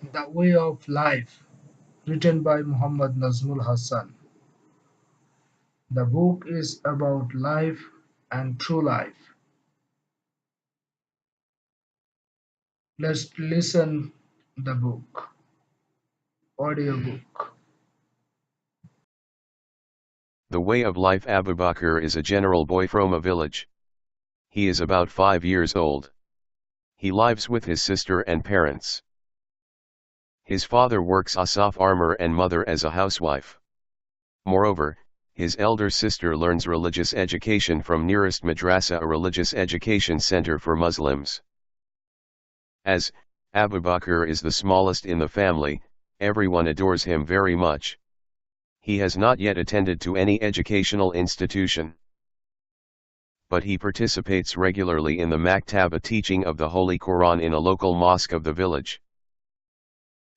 The Way of Life, written by Muhammad Nazmul Hassan. The book is about life and true life. Let's listen the book, audiobook. The Way of Life. Abu Bakr is a general boy from a village. He is about 5 years old. He lives with his sister and parents. His father works Asaf armor and mother as a housewife. Moreover, his elder sister learns religious education from nearest madrasa, a religious education center for Muslims. As Abu Bakr is the smallest in the family, everyone adores him very much. He has not yet attended to any educational institution, but he participates regularly in the Maktaba teaching of the Holy Quran in a local mosque of the village.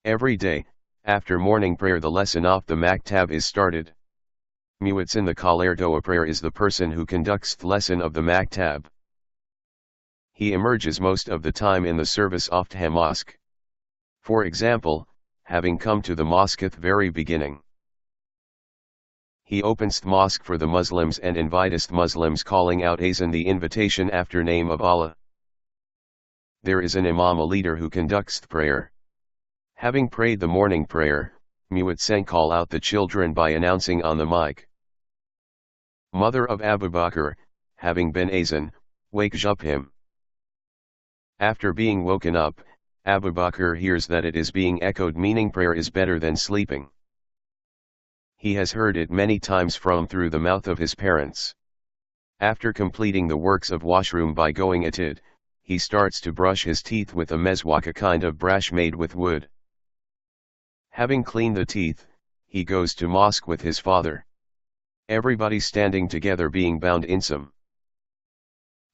Every day, after morning prayer, the lesson of the Maktab is started. Muezzin, the Kalerdoa prayer, is the person who conducts the lesson of the Maktab. He emerges most of the time in the service of the mosque. For example, having come to the mosque at the very beginning, he opens the mosque for the Muslims and invites the Muslims, calling out azan, the invitation after name of Allah. There is an imam, a leader, who conducts the prayer. Having prayed the morning prayer, Muezzin call out the children by announcing on the mic. Mother of Abu Bakr, having been azan, wakes up him. After being woken up, Abu Bakr hears that it is being echoed, meaning prayer is better than sleeping. He has heard it many times from through the mouth of his parents. After completing the works of washroom by going at it, he starts to brush his teeth with a mezwak, a kind of brush made with wood. Having cleaned the teeth, he goes to mosque with his father. Everybody standing together being bound in some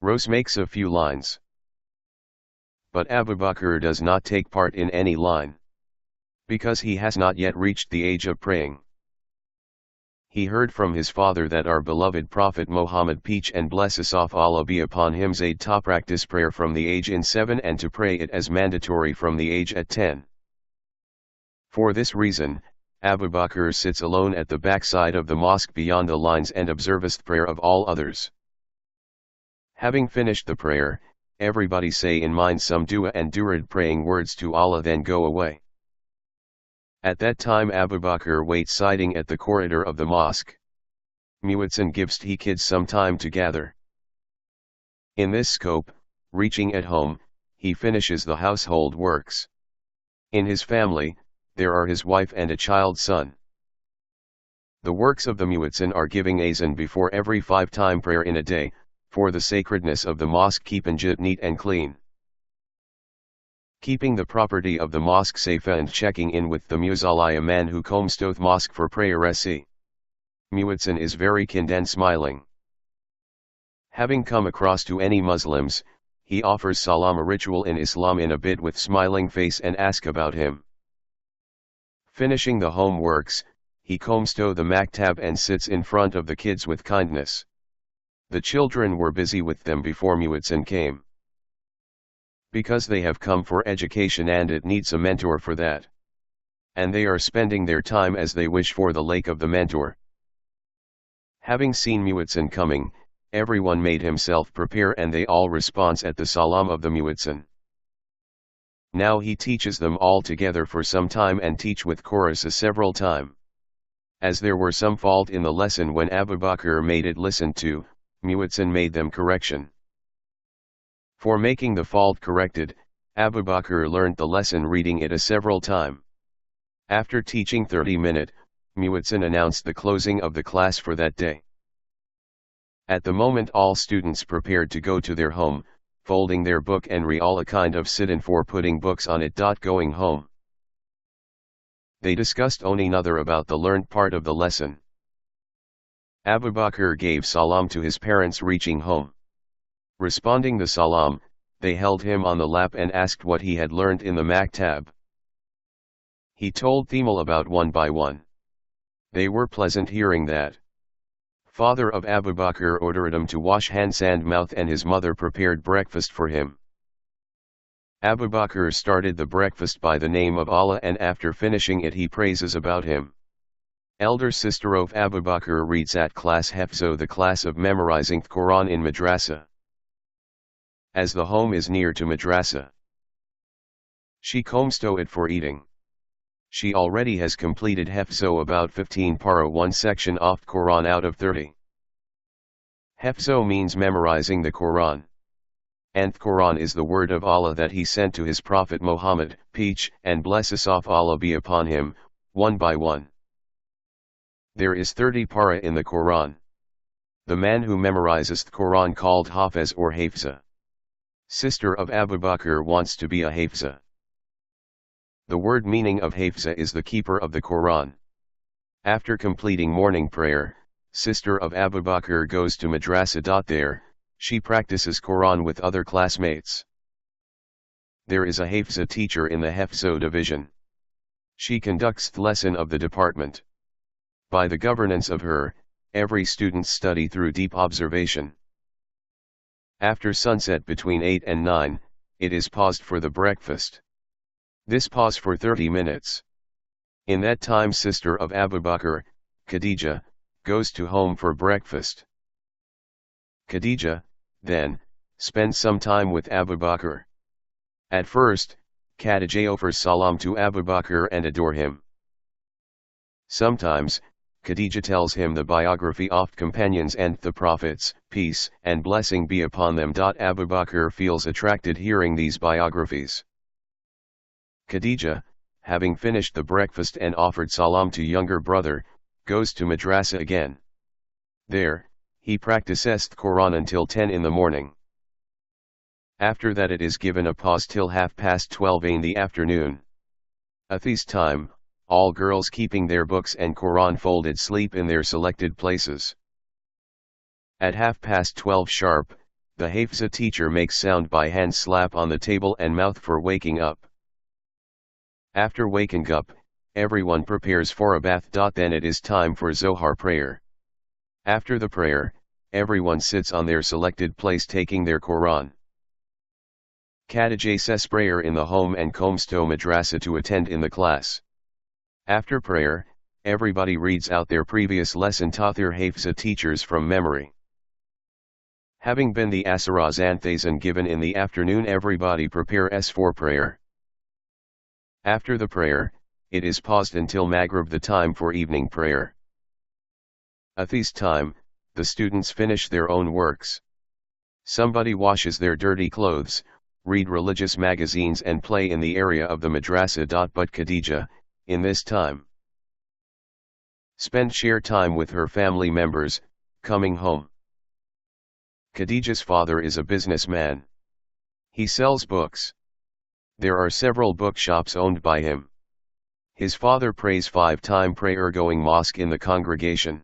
Rose makes a few lines. But Abu Bakr does not take part in any line, because he has not yet reached the age of praying. He heard from his father that our beloved Prophet Muhammad, peace and blessings of Allah be upon him, said to practice prayer from the age in 7 and to pray it as mandatory from the age at 10. For this reason, Abu Bakr sits alone at the backside of the mosque beyond the lines and observes the prayer of all others. Having finished the prayer, everybody say in mind some dua and durud, praying words to Allah, then go away. At that time Abu Bakr waits sitting at the corridor of the mosque. Muezzin gives he kids some time to gather. In this scope, reaching at home, he finishes the household works. In his family, there are his wife and a child son. The works of the Muezzin are giving azan before every 5-time prayer in a day, for the sacredness of the mosque, keeping it neat and clean, keeping the property of the mosque safe, and checking in with the Musalli, a man who comes to the mosque for prayer. Muezzin is very kind and smiling. Having come across to any Muslims, he offers salam, a ritual in Islam, in a bit with smiling face, and ask about him. Finishing the homeworks, he comes to the maktab and sits in front of the kids with kindness. The children were busy with them before Muezzin came, because they have come for education and it needs a mentor for that. And they are spending their time as they wish for the lake of the mentor. Having seen Muezzin coming, everyone made himself prepare and they all response at the salam of the Muezzin. Now he teaches them all together for some time and teach with chorus several time. As there were some fault in the lesson when Abu Bakr made it listened to, Muezzin made them correction. For making the fault corrected, Abu Bakr learned the lesson reading it several time. After teaching 30 minutes, Muezzin announced the closing of the class for that day. At the moment all students prepared to go to their home, folding their book and all a kind of sit-in for putting books on it. Going home, they discussed one another about the learned part of the lesson. Abu Bakr gave salam to his parents reaching home. Responding the salam, they held him on the lap and asked what he had learned in the maktab. He told them all about one by one. They were pleasant hearing that. Father of Abu Bakr ordered him to wash hands and mouth, and his mother prepared breakfast for him. Abu Bakr started the breakfast by the name of Allah, and after finishing it he praises about him. Elder sister of Abu Bakr reads at class Hefzo, the class of memorizing the Quran in madrasa. As the home is near to madrasa, she comes to it for eating. She already has completed Hefzo, about 15 para, one section of Quran out of 30. Hefzo means memorizing the Quran. And the Quran is the word of Allah that he sent to his Prophet Muhammad, peace and blessings of Allah be upon him, one by one. There is 30 para in the Quran. The man who memorizes the Quran called Hafiz or Hafsa. Sister of Abu Bakr wants to be a Hafsa. The word meaning of Hafsa is the keeper of the Quran. After completing morning prayer, sister of Abu Bakr goes to madrasa. There, she practices Quran with other classmates. There is a Hafsa teacher in the Hefzo division. She conducts the lesson of the department. By the governance of her, every student study through deep observation. After sunset between 8 and 9, it is paused for the breakfast. This pause for 30 minutes. In that time sister of Abu Bakr, Khadija, goes to home for breakfast. Khadija, then, spends some time with Abu Bakr. At first, Khadija offers salam to Abu Bakr and adore him. Sometimes, Khadija tells him the biography of companions and the prophets, peace and blessing be upon them. Abu Bakr feels attracted hearing these biographies. Khadija, having finished the breakfast and offered salam to younger brother, goes to madrasa again. There, he practices the Quran until 10 in the morning. After that it is given a pause till 12:30 in the afternoon. At this time, all girls keeping their books and Quran folded sleep in their selected places. At 12:30 sharp, the Hafsa teacher makes sound by hand slap on the table and mouth for waking up. After waking up, everyone prepares for a bath. Then it is time for Zohar prayer. After the prayer, everyone sits on their selected place taking their Quran. Khadija says prayer in the home and comes to madrasa to attend in the class. After prayer, everybody reads out their previous lesson taught their Hafsa teachers from memory. Having been the Asaraz Anthazan given in the afternoon, everybody prepares for prayer. After the prayer, it is paused until Maghrib, the time for evening prayer. At this time, the students finish their own works. Somebody washes their dirty clothes, read religious magazines and play in the area of the madrasa. But Khadija, in this time, spend share time with her family members, coming home. Khadija's father is a businessman. He sells books. There are several bookshops owned by him. His father prays 5-time prayer going mosque in the congregation.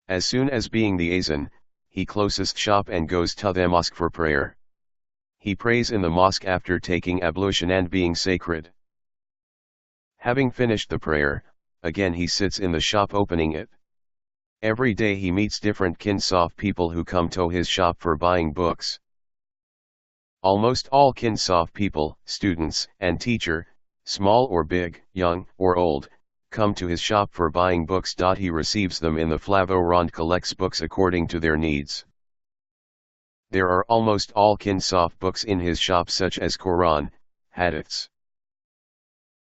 As soon as being the azan, he closes shop and goes to the mosque for prayer. He prays in the mosque after taking ablution and being sacred. Having finished the prayer, again he sits in the shop opening it. Every day he meets different kinds of people who come to his shop for buying books. Almost all kinds of people, students and teacher, small or big, young or old, come to his shop for buying books. He receives them in the Flavo and collects books according to their needs. There are almost all kinds of books in his shop such as Quran, Hadiths,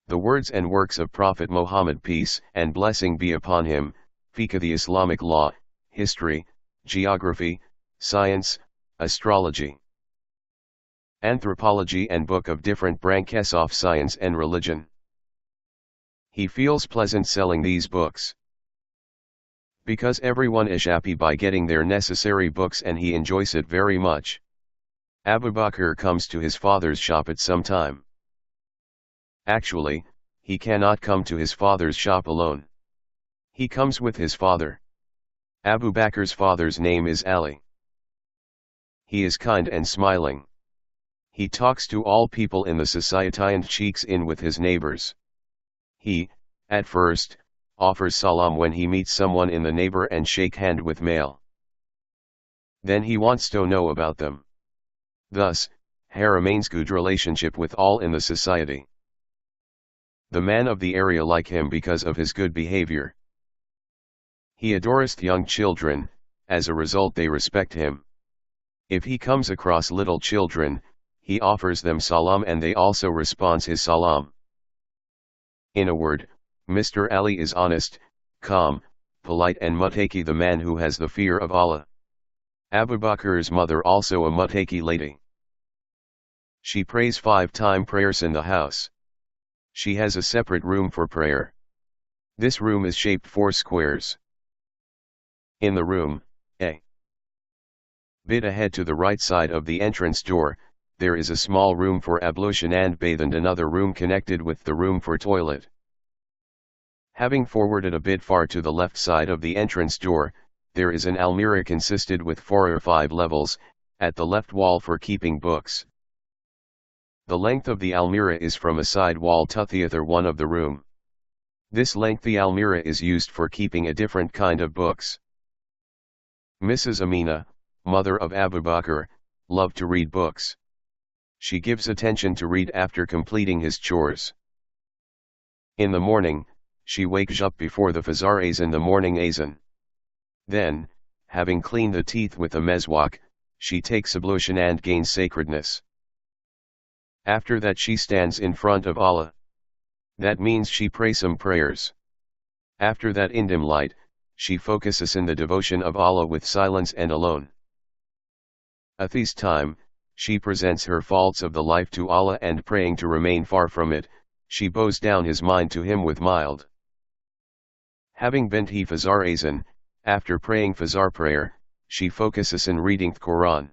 the words and works of Prophet Muhammad peace and blessing be upon him, fiqh the Islamic law, history, geography, science, astrology, anthropology and book of different branches of science and religion. He feels pleasant selling these books, because everyone is happy by getting their necessary books and he enjoys it very much. Abu Bakr comes to his father's shop at some time. Actually, he cannot come to his father's shop alone. He comes with his father. Abu Bakr's father's name is Ali. He is kind and smiling. He talks to all people in the society and cheeks in with his neighbors. He, at first, offers salam when he meets someone in the neighbor and shake hand with male. Then he wants to know about them. Thus, remains good relationship with all in the society. The man of the area like him because of his good behavior. He adoreth young children, as a result they respect him. If he comes across little children, he offers them salam and they also responds his salam. In a word, Mr. Ali is honest, calm, polite and muttaqi, the man who has the fear of Allah. Abu Bakr's mother also a muttaqi lady. She prays 5-time prayers in the house. She has a separate room for prayer. This room is shaped 4 squares. In the room, a bit ahead to the right side of the entrance door, there is a small room for ablution and bathe and another room connected with the room for toilet. Having forwarded a bit far to the left side of the entrance door, there is an almirah consisted with 4 or 5 levels, at the left wall for keeping books. The length of the almirah is from a side wall to the other one of the room. This lengthy almirah is used for keeping a different kind of books. Mrs. Amina, mother of Abu Bakr, loved to read books. She gives attention to read after completing his chores. In the morning, she wakes up before the Fajr azan, the morning azan. Then, having cleaned the teeth with a mezwak, she takes ablution and gains sacredness. After that she stands in front of Allah. That means she prays some prayers. After that in dim light, she focuses in the devotion of Allah with silence and alone. At this time, she presents her faults of the life to Allah and praying to remain far from it, she bows down his mind to him with mild. Having bent he Fajr azan, after praying Fajr prayer, she focuses in reading the Quran.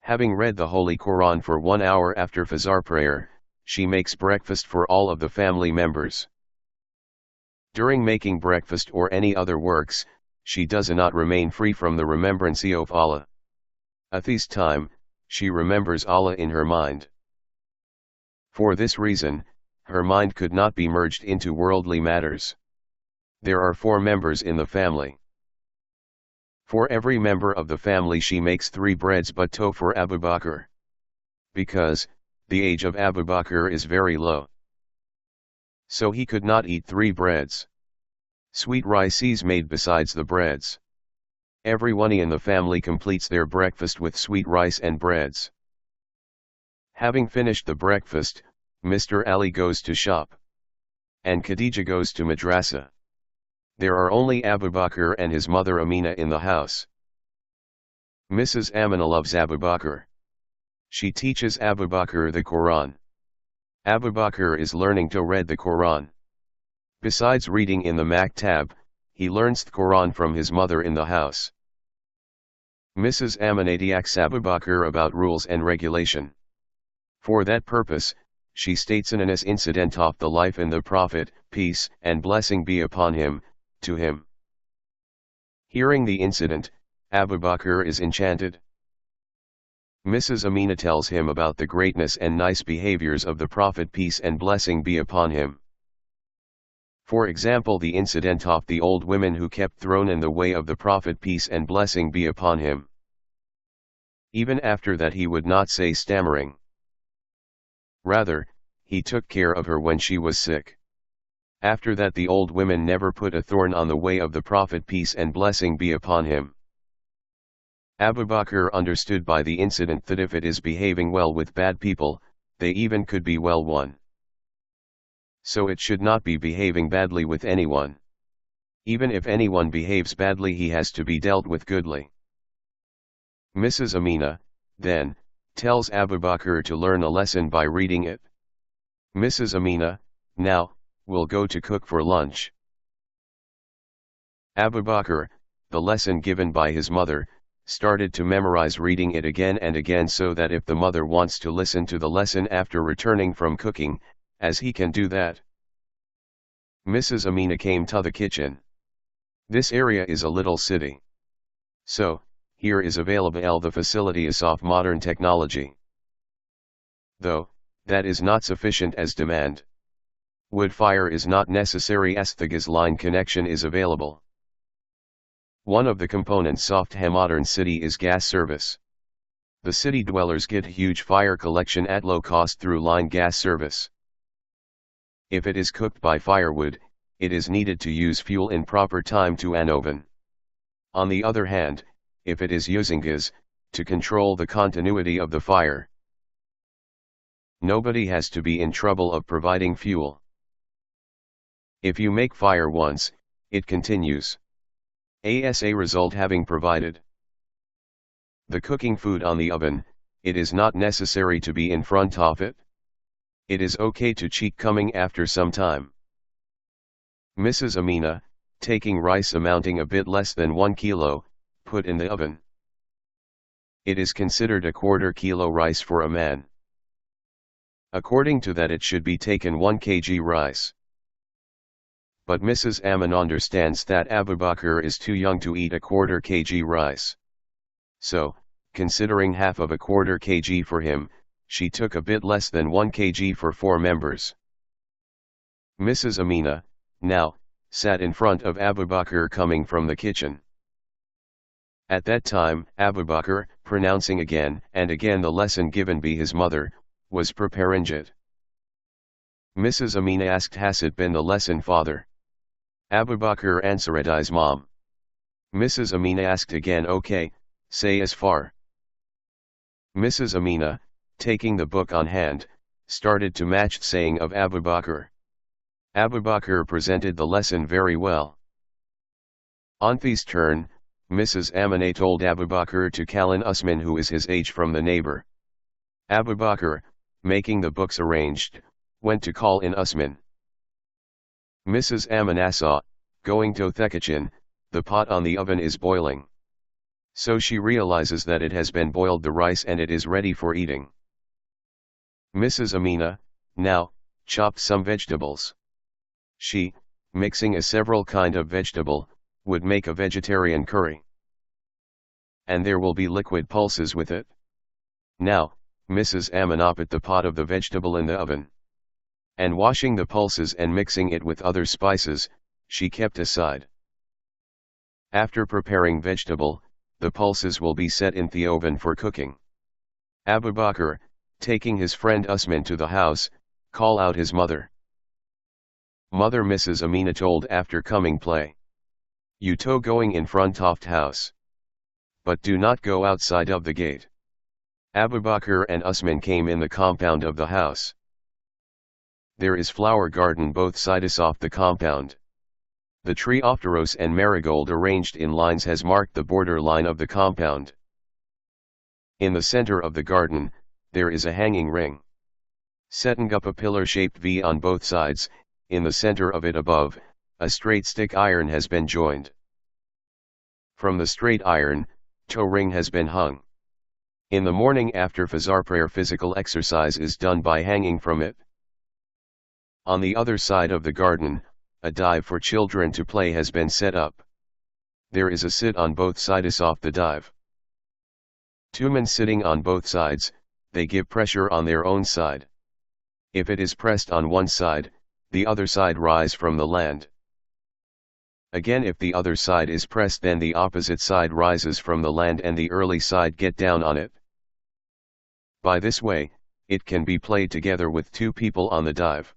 Having read the Holy Quran for 1 hour after Fajr prayer, she makes breakfast for all of the family members. During making breakfast or any other works, she does not remain free from the remembrance of Allah. At this time, she remembers Allah in her mind. For this reason, her mind could not be merged into worldly matters. There are 4 members in the family. For every member of the family she makes 3 breads but to for Abu Bakr. Because, the age of Abu Bakr is very low. So he could not eat 3 breads. Sweet rice is made besides the breads. Everyone in the family completes their breakfast with sweet rice and breads. Having finished the breakfast, Mr. Ali goes to shop. And Khadija goes to madrasa. There are only Abu Bakr and his mother Amina in the house. Mrs. Amina loves Abu Bakr. She teaches Abu Bakr the Quran. Abu Bakr is learning to read the Quran. Besides reading in the maktab, he learns the Quran from his mother in the house. Mrs. Amina asks Abu Bakr about rules and regulation. For that purpose, she states an incident of the life and the Prophet, peace and blessing be upon him, to him. Hearing the incident, Abu Bakr is enchanted. Mrs. Amina tells him about the greatness and nice behaviors of the Prophet, peace and blessing be upon him. For example, the incident of the old women who kept thrown in the way of the Prophet, peace and blessing be upon him. Even after that he would not say stammering. Rather, he took care of her when she was sick. After that the old women never put a thorn on the way of the Prophet, peace and blessing be upon him. Abu Bakr understood by the incident that if it is behaving well with bad people, they even could be well won. So it should not be behaving badly with anyone. Even if anyone behaves badly he has to be dealt with goodly. Mrs. Amina, then, tells Abu Bakr to learn a lesson by reading it. Mrs. Amina, now, will go to cook for lunch. Abu Bakr, the lesson given by his mother, started to memorize reading it again and again so that if the mother wants to listen to the lesson after returning from cooking, as he can do that. Mrs. Amina came to the kitchen. This area is a little city. So, here is available the facilities of modern technology. Though, that is not sufficient as demand. Wood fire is not necessary as the gas line connection is available. One of the components of a modern city is gas service. The city dwellers get huge fire collection at low cost through line gas service. If it is cooked by firewood, it is needed to use fuel in proper time to an oven. On the other hand, if it is using gas, to control the continuity of the fire. Nobody has to be in trouble of providing fuel. If you make fire once, it continues. As a result having provided the cooking food on the oven, it is not necessary to be in front of it. It is okay to cheat coming after some time. Mrs. Amina, taking rice amounting a bit less than 1 kilo, put in the oven. It is considered a quarter kilo rice for a man. According to that it should be taken 1 kg rice. But Mrs. Amin understands that Abu Bakr is too young to eat a quarter kg rice. So, considering half of a quarter kg for him, she took a bit less than 1 kg for 4 members. Mrs. Amina, now, sat in front of Abu Bakr coming from the kitchen. At that time, Abu Bakr, pronouncing again and again the lesson given by his mother, was preparing it. Mrs. Amina asked, has it been the lesson, father? Abu Bakr answered, I's mom. Mrs. Amina asked again, okay, say as far. Mrs. Amina, taking the book on hand, started to match saying of Abu Bakr. Abu Bakr presented the lesson very well. On his turn, Mrs. Amina told Abu Bakr to call in Usman, who is his age, from the neighbor. Abu Bakr, making the books arranged, went to call in Usman. Mrs. Amina saw, going to the kitchen, the pot on the oven is boiling. So she realizes that it has been boiled the rice and it is ready for eating. Mrs. Amina, now, chopped some vegetables. She, mixing a several kind of vegetable, would make a vegetarian curry. And there will be liquid pulses with it. Now, Mrs. Amina put the pot of the vegetable in the oven. And washing the pulses and mixing it with other spices, she kept aside. After preparing vegetable, the pulses will be set in the oven for cooking. Abu Bakr, taking his friend Usman to the house, call out his mother. Mother, Mrs. Amina told after coming play. You to going in front of house. But do not go outside of the gate. Abu Bakr and Usman came in the compound of the house. There is flower garden both sides of the compound. The tree of rose and marigold arranged in lines has marked the border line of the compound. In the center of the garden, there is a hanging ring. Setting up a pillar-shaped V on both sides, in the center of it above, a straight stick iron has been joined. From the straight iron, toe ring has been hung. In the morning after Fajr prayer, physical exercise is done by hanging from it. On the other side of the garden, a dive for children to play has been set up. There is a sit on both sides of the dive. 2 men sitting on both sides, they give pressure on their own side. If it is pressed on one side, the other side rise from the land. Again, if the other side is pressed, then the opposite side rises from the land and the early side get down on it. By this way, it can be played together with 2 people on the dive.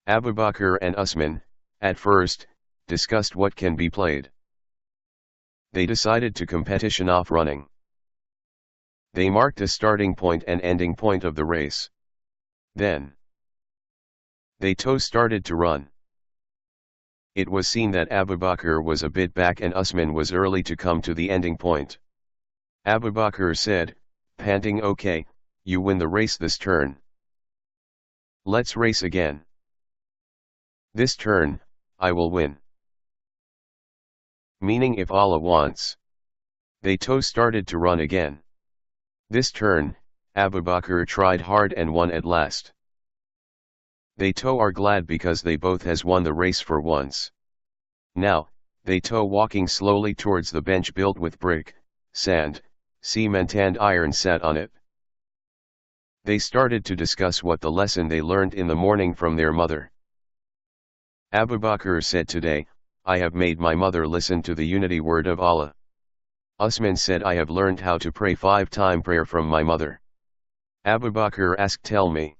Abu Bakr and Usman, at first, discussed what can be played. They decided to competition of running. They marked a starting point and ending point of the race. Then, they started to run. It was seen that Abu Bakr was a bit back and Usman was early to come to the ending point. Abu Bakr said, panting, okay, you win the race this turn. Let's race again. This turn, I will win. Meaning if Allah wants. They started to run again. This turn, Abu Bakr tried hard and won at last. They are glad because they both has won the race for once. Now, they walking slowly towards the bench built with brick, sand, cement and iron sat on it. They started to discuss what the lesson they learned in the morning from their mother. Abu Bakr said, today, I have made my mother listen to the unity word of Allah. Usman said, I have learned how to pray 5-time prayer from my mother. Abu Bakr asked, tell me,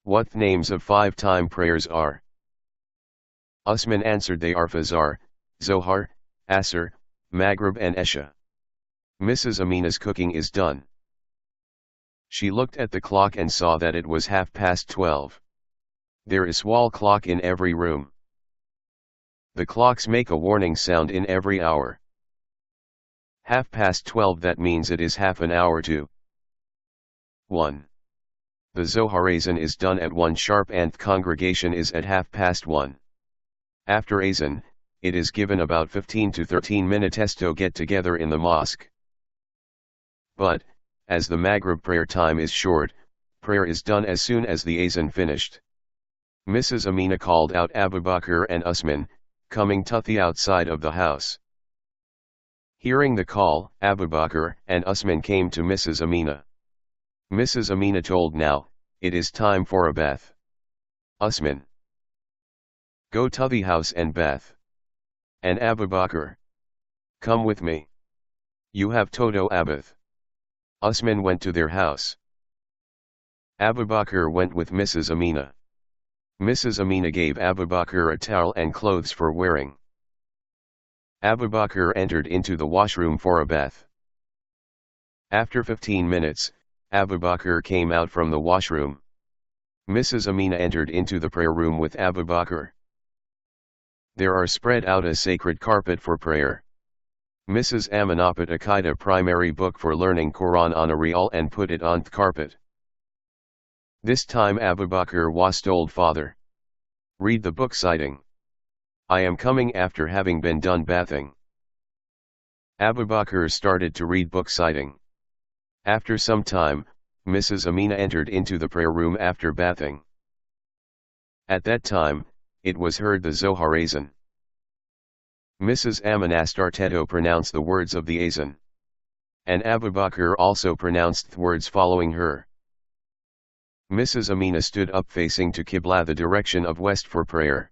what names of 5-time prayers are? Usman answered, they are Fajr, Zohar, Asr, Maghrib and Esha. Mrs. Amina's cooking is done. She looked at the clock and saw that it was 12:30. There is wall clock in every room. The clocks make a warning sound in every hour. 12:30, that means it is half an hour to 1. The Zohar Azan is done at 1 sharp and congregation is at 1:30. After Azan, it is given about 15 to 13 minutes to get together in the mosque. But, as the Maghrib prayer time is short, prayer is done as soon as the Azan finished. Mrs. Amina called out Abu Bakr and Usman, coming to the outside of the house. Hearing the call, Abu Bakr and Usman came to Mrs. Amina. Mrs. Amina told, now, it is time for a bath. Usman, go to the house and bath. And Abu Bakr, come with me. You have Toto Abath. Usman went to their house. Abu Bakr went with Mrs. Amina. Mrs. Amina gave Abu Bakr a towel and clothes for wearing. Abu Bakr entered into the washroom for a bath. After 15 minutes, Abu Bakr came out from the washroom. Mrs. Amina entered into the prayer room with Abu Bakr. There are spread out a sacred carpet for prayer. Mrs. Amina put Aqida primary book for learning Quran on a reel and put it on the carpet. This time Abu Bakr was told, father, read the book citing. I am coming after having been done bathing. Abu Bakr started to read book citing. After some time, Mrs. Amina entered into the prayer room after bathing. At that time, it was heard the Zohar Azan. Mrs. Amina started to pronounce the words of the Azan. And Abu Bakr also pronounced the words following her. Mrs. Amina stood up facing to Qibla, the direction of west, for prayer.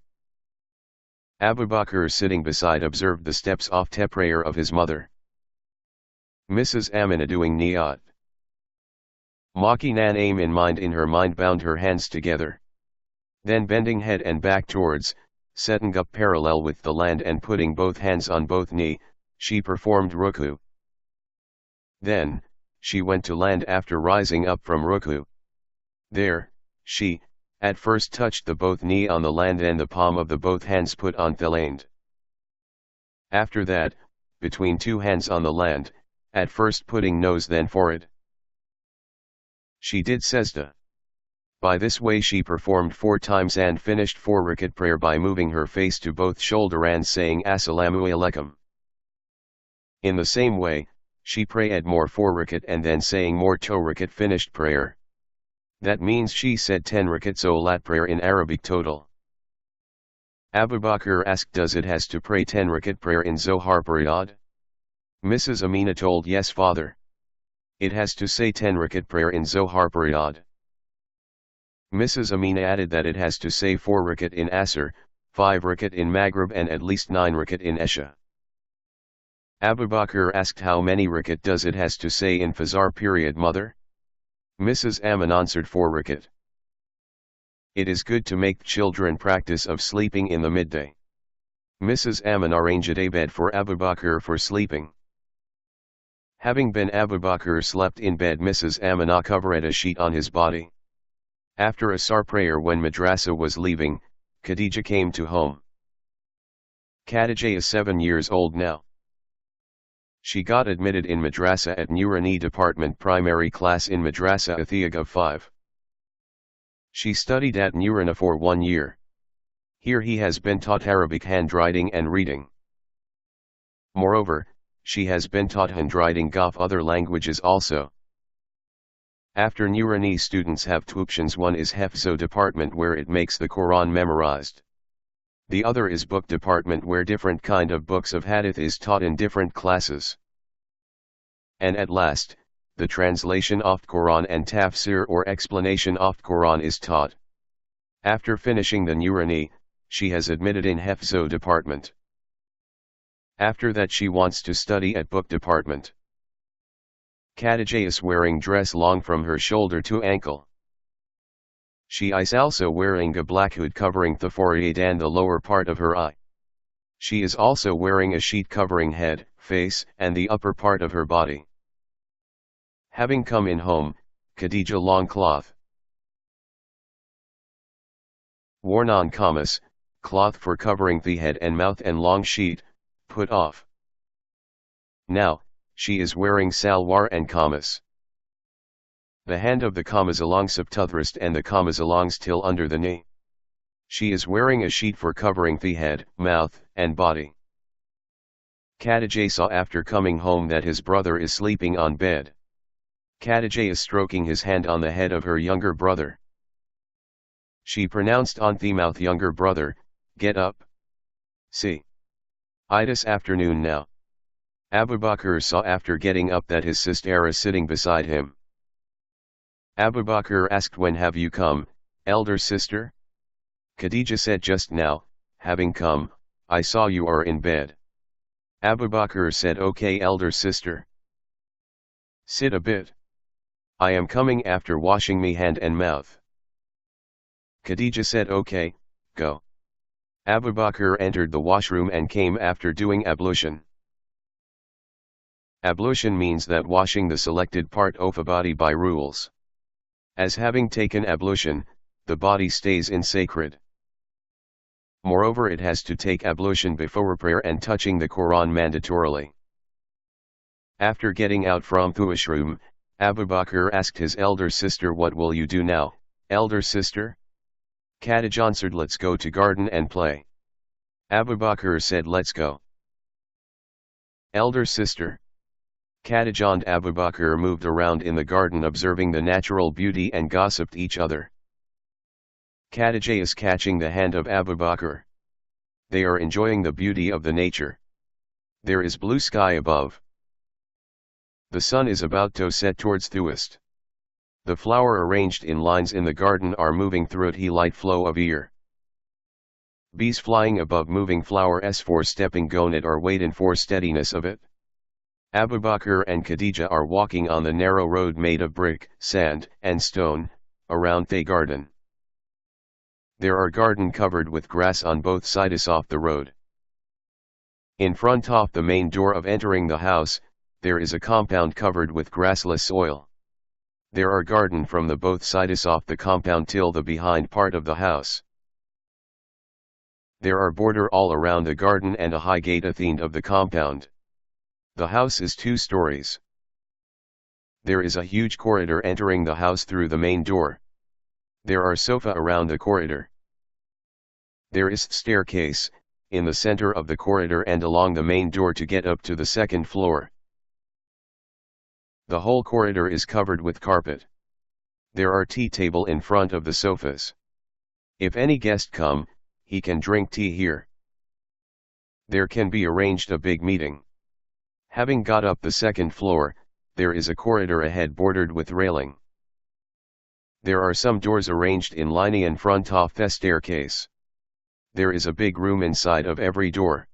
Abu Bakr sitting beside observed the steps of the prayer of his mother. Mrs. Amina doing niyat. Making an aim in her mind bound her hands together. Then bending head and back towards, setting up parallel with the land and putting both hands on both knee, she performed ruku. Then, she went to land after rising up from ruku. There, she, at first touched the both knee on the land and the palm of the both hands put on the land. After that, between two hands on the land, at first putting nose then forehead. She did sajda. By this way she performed 4 times and finished 4 rakat prayer by moving her face to both shoulder and saying Assalamu alaikum. In the same way, she prayed more 4 rakat and then saying more 2 rakat finished prayer. That means she said 10 rakat solat prayer in Arabic total. Abu Bakr asked, does it has to pray 10 rakat prayer in Zohar period? Mrs. Amina told, yes father. It has to say 10 rakat prayer in Zohar period. Mrs. Amina added that it has to say 4 rakat in Asr, 5 rakat in Maghrib and at least 9 rakat in Esha. Abu Bakr asked, how many rakat does it has to say in Fajr period, mother? Mrs. Amin answered, 4 rakat. It is good to make children practice of sleeping in the midday. Mrs. Amin arranged a bed for Abu Bakr for sleeping. Having been Abu Bakr slept in bed, Mrs. Amina covered a sheet on his body. After Asr prayer, when madrasa was leaving, Khadija came to home. Khadija is 7 years old now. She got admitted in madrasa at Nurani department primary class in Madrasa Athiyag of 5. She studied at Nurana for 1 year. Here he has been taught Arabic handwriting and reading. Moreover, she has been taught handwriting of other languages also. After Nurani, students have 2 options. One is Hefzo department where it makes the Quran memorized. The other is book department where different kind of books of hadith is taught in different classes. And at last, the translation of Quran and tafsir or explanation of Quran is taught. After finishing the Nurani, she has admitted in Hefzo department. After that she wants to study at book department. Khadija is wearing dress long from her shoulder to ankle. She is also wearing a black hood covering the forehead and the lower part of her eye. She is also wearing a sheet covering head, face, and the upper part of her body. Having come in home, Khadija long cloth. Worn on kamis, cloth for covering the head and mouth and long sheet, put off. Now, she is wearing salwar and kamis. The hand of the kamis along subtuthrist and the kamis alongs till under the knee. She is wearing a sheet for covering the head, mouth, and body. Khadija saw after coming home that his brother is sleeping on bed. Khadija is stroking his hand on the head of her younger brother. She pronounced on the mouth, younger brother, get up. See. It is afternoon now. Abu Bakr saw after getting up that his sister is sitting beside him. Abu Bakr asked, when have you come, elder sister? Khadija said, just now, having come, I saw you are in bed. Abu Bakr said, okay elder sister. Sit a bit. I am coming after washing me hand and mouth. Khadija said, okay, go. Abu Bakr entered the washroom and came after doing ablution. Ablution means that washing the selected part of a body by rules. As having taken ablution, the body stays in sacred. Moreover, it has to take ablution before prayer and touching the Quran mandatorily. After getting out from the washroom, Abu Bakr asked his elder sister, what will you do now, elder sister? Khadija answered, let's go to garden and play. Abu Bakr said, let's go. Elder sister. Khadija and Abu Bakr moved around in the garden observing the natural beauty and gossiped each other. Khadija is catching the hand of Abu Bakr. They are enjoying the beauty of the nature. There is blue sky above. The sun is about to set towards the west. The flower arranged in lines in the garden are moving through it light flow of air. Bees flying above moving flower s for stepping on it are waiting for steadiness of it. Abu Bakr and Khadija are walking on the narrow road made of brick, sand, and stone, around the garden. There are garden covered with grass on both sides off the road. In front of the main door of entering the house, there is a compound covered with grassless soil. There are garden from the both sides off the compound till the behind part of the house. There are border all around the garden and a high gate at the end of the compound. The house is 2 stories. There is a huge corridor entering the house through the main door. There are sofa around the corridor. There is staircase, in the center of the corridor and along the main door to get up to the 2nd floor. The whole corridor is covered with carpet. There are tea table in front of the sofas. If any guest come, he can drink tea here. There can be arranged a big meeting. Having got up the 2nd floor, there is a corridor ahead bordered with railing. There are some doors arranged in line in front of the staircase. There is a big room inside of every door.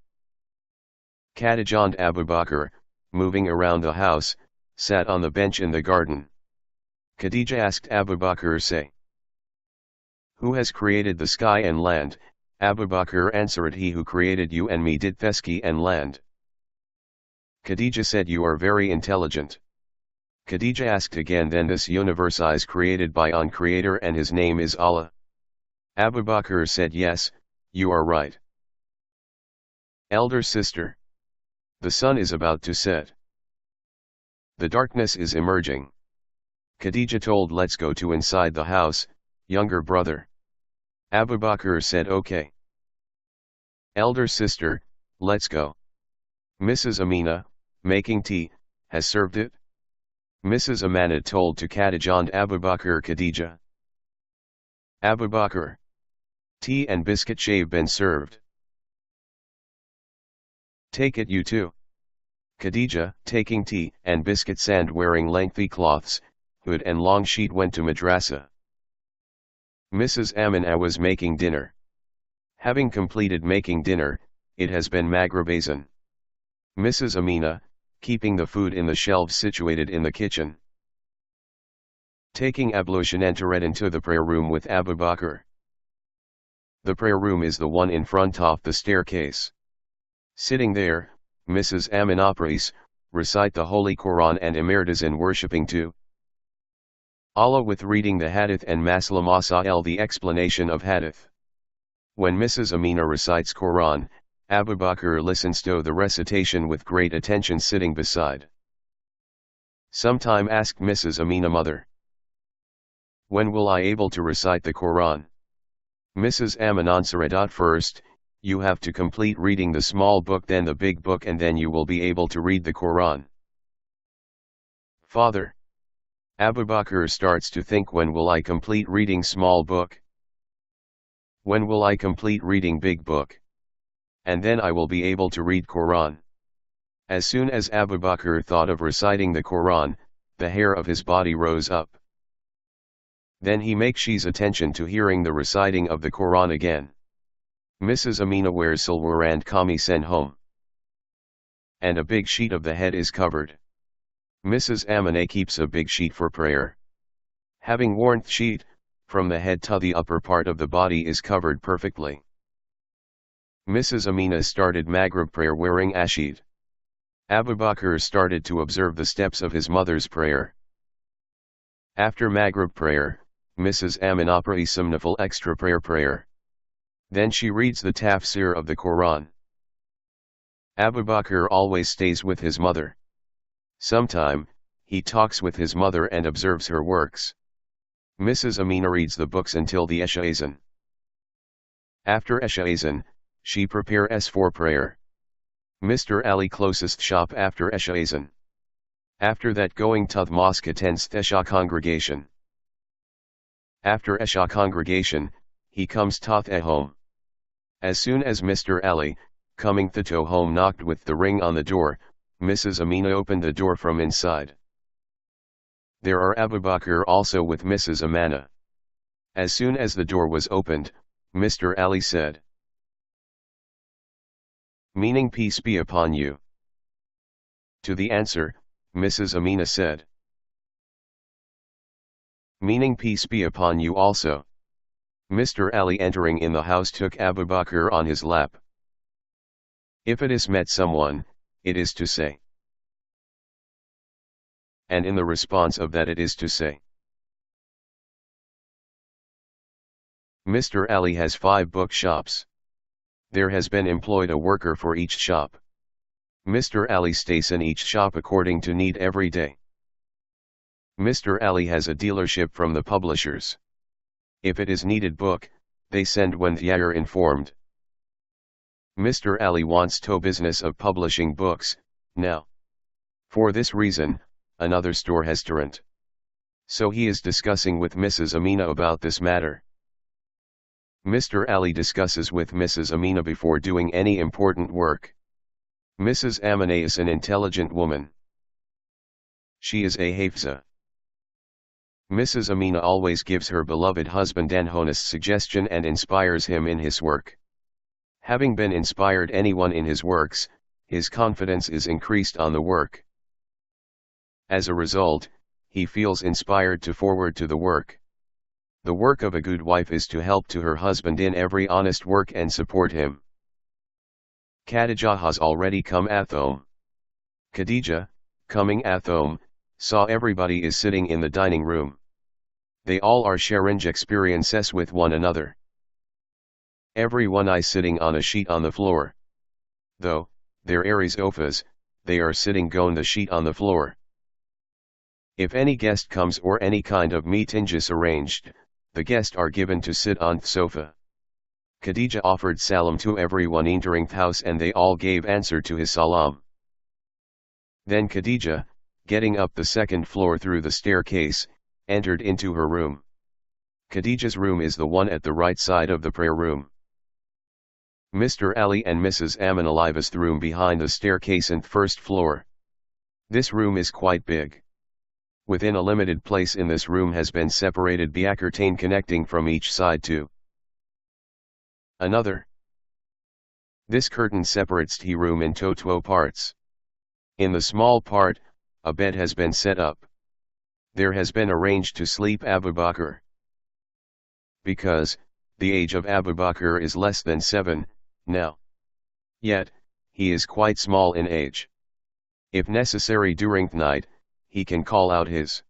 Khadija and Abu Bakr, moving around the house, sat on the bench in the garden. Khadija asked Abu Bakr, say, who has created the sky and land? Abu Bakr answered, he who created you and me did the sky and land. Khadija said, you are very intelligent. Khadija asked again, then this universe is created by an creator and his name is Allah? Abu Bakr said, yes, you are right. Elder sister. The sun is about to set. The darkness is emerging. Khadija told, let's go to inside the house, younger brother. Abu Bakr said, okay. Elder sister, let's go. Mrs. Amina, making tea, has served it? Mrs. Amina told to Khadija and Abu Bakr. Khadija. Abu Bakr. Tea and biscuit shave been served. Take it you too. Khadija, taking tea and biscuits and wearing lengthy cloths, hood and long sheet went to madrasa. Mrs. Amina was making dinner. Having completed making dinner, it has been Maghrib Azan. Mrs. Amina, keeping the food in the shelves situated in the kitchen. Taking ablution entered into the prayer room with Abu Bakr. The prayer room is the one in front of the staircase. Sitting there, Mrs. Amina prays, recite the Holy Quran and Emirtazan worshipping to Allah with reading the Hadith and Masla Masail the explanation of Hadith. When Mrs. Amina recites Quran, Abu Bakr listens to the recitation with great attention sitting beside. Sometime asked Mrs. Amina mother, "When will I able to recite the Quran?" Mrs. Amina answered, "First, you have to complete reading the small book, then the big book, and then you will be able to read the Quran." Father. Abu Bakr starts to think, when will I complete reading small book? When will I complete reading big book? And then I will be able to read Quran. As soon as Abu Bakr thought of reciting the Quran, the hair of his body rose up. Then he makes his attention to hearing the reciting of the Quran again. Mrs. Amina wears silver and kameez and home, and a big sheet of the head is covered. Mrs. Amina keeps a big sheet for prayer. Having worn the sheet, from the head to the upper part of the body is covered perfectly. Mrs. Amina started Maghrib prayer wearing a sheet. Abu Bakr started to observe the steps of his mother's prayer. After Maghrib prayer, Mrs. Amina prays some nafil extra prayer. Then she reads the tafsir of the Quran. Abu Bakr always stays with his mother. Sometime, he talks with his mother and observes her works. Mrs. Amina reads the books until the Esha Azan. After Esha Azan, she prepares for prayer. Mr. Ali closest shop after Esha Azan. After that going to the mosque attends the Esha congregation. After Esha congregation, he comes to the home. As soon as Mr. Ali, coming to home, knocked with the ring on the door, Mrs. Amina opened the door from inside. There are Abu Bakr also with Mrs. Amina. As soon as the door was opened, Mr. Ali said, "Meaning peace be upon you." To the answer, Mrs. Amina said, "Meaning peace be upon you also." Mr. Ali entering in the house took Abu Bakr on his lap. If it is met someone, it is to say. And in the response of that it is to say. Mr. Ali has 5 bookshops. There has been employed a worker for each shop. Mr. Ali stays in each shop according to need every day. Mr. Ali has a dealership from the publishers. If it is needed book, they send when they are informed. Mr. Ali wants to business of publishing books, now. For this reason, another store has turned. So he is discussing with Mrs. Amina about this matter. Mr. Ali discusses with Mrs. Amina before doing any important work. Mrs. Amina is an intelligent woman. She is a hafza. Mrs. Amina always gives her beloved husband an honest suggestion and inspires him in his work. Having been inspired anyone in his works, his confidence is increased on the work. As a result, he feels inspired to forward to the work. The work of a good wife is to help to her husband in every honest work and support him. Khadija has already come at home. Khadija, coming at home, saw everybody is sitting in the dining room. They all are sharing experiences with one another. Everyone is sitting on a sheet on the floor. Though, there is ofas, they are sitting on the sheet on the floor. If any guest comes or any kind of meeting is arranged, the guest are given to sit on the sofa. Khadija offered salam to everyone entering the house and they all gave answer to his salam. Then Khadija, getting up the second floor through the staircase, entered into her room. Khadija's room is the one at the right side of the prayer room. Mr. Ali and Mrs. Amina live the room behind the staircase and first floor. This room is quite big. Within a limited place in this room has been separated by a curtain connecting from each side to another. This curtain separates the room into 2 parts. In the small part, a bed has been set up. There has been arranged to sleep Abu Bakr. Because, the age of Abu Bakr is less than 7, now. Yet, he is quite small in age. If necessary during night, he can call out his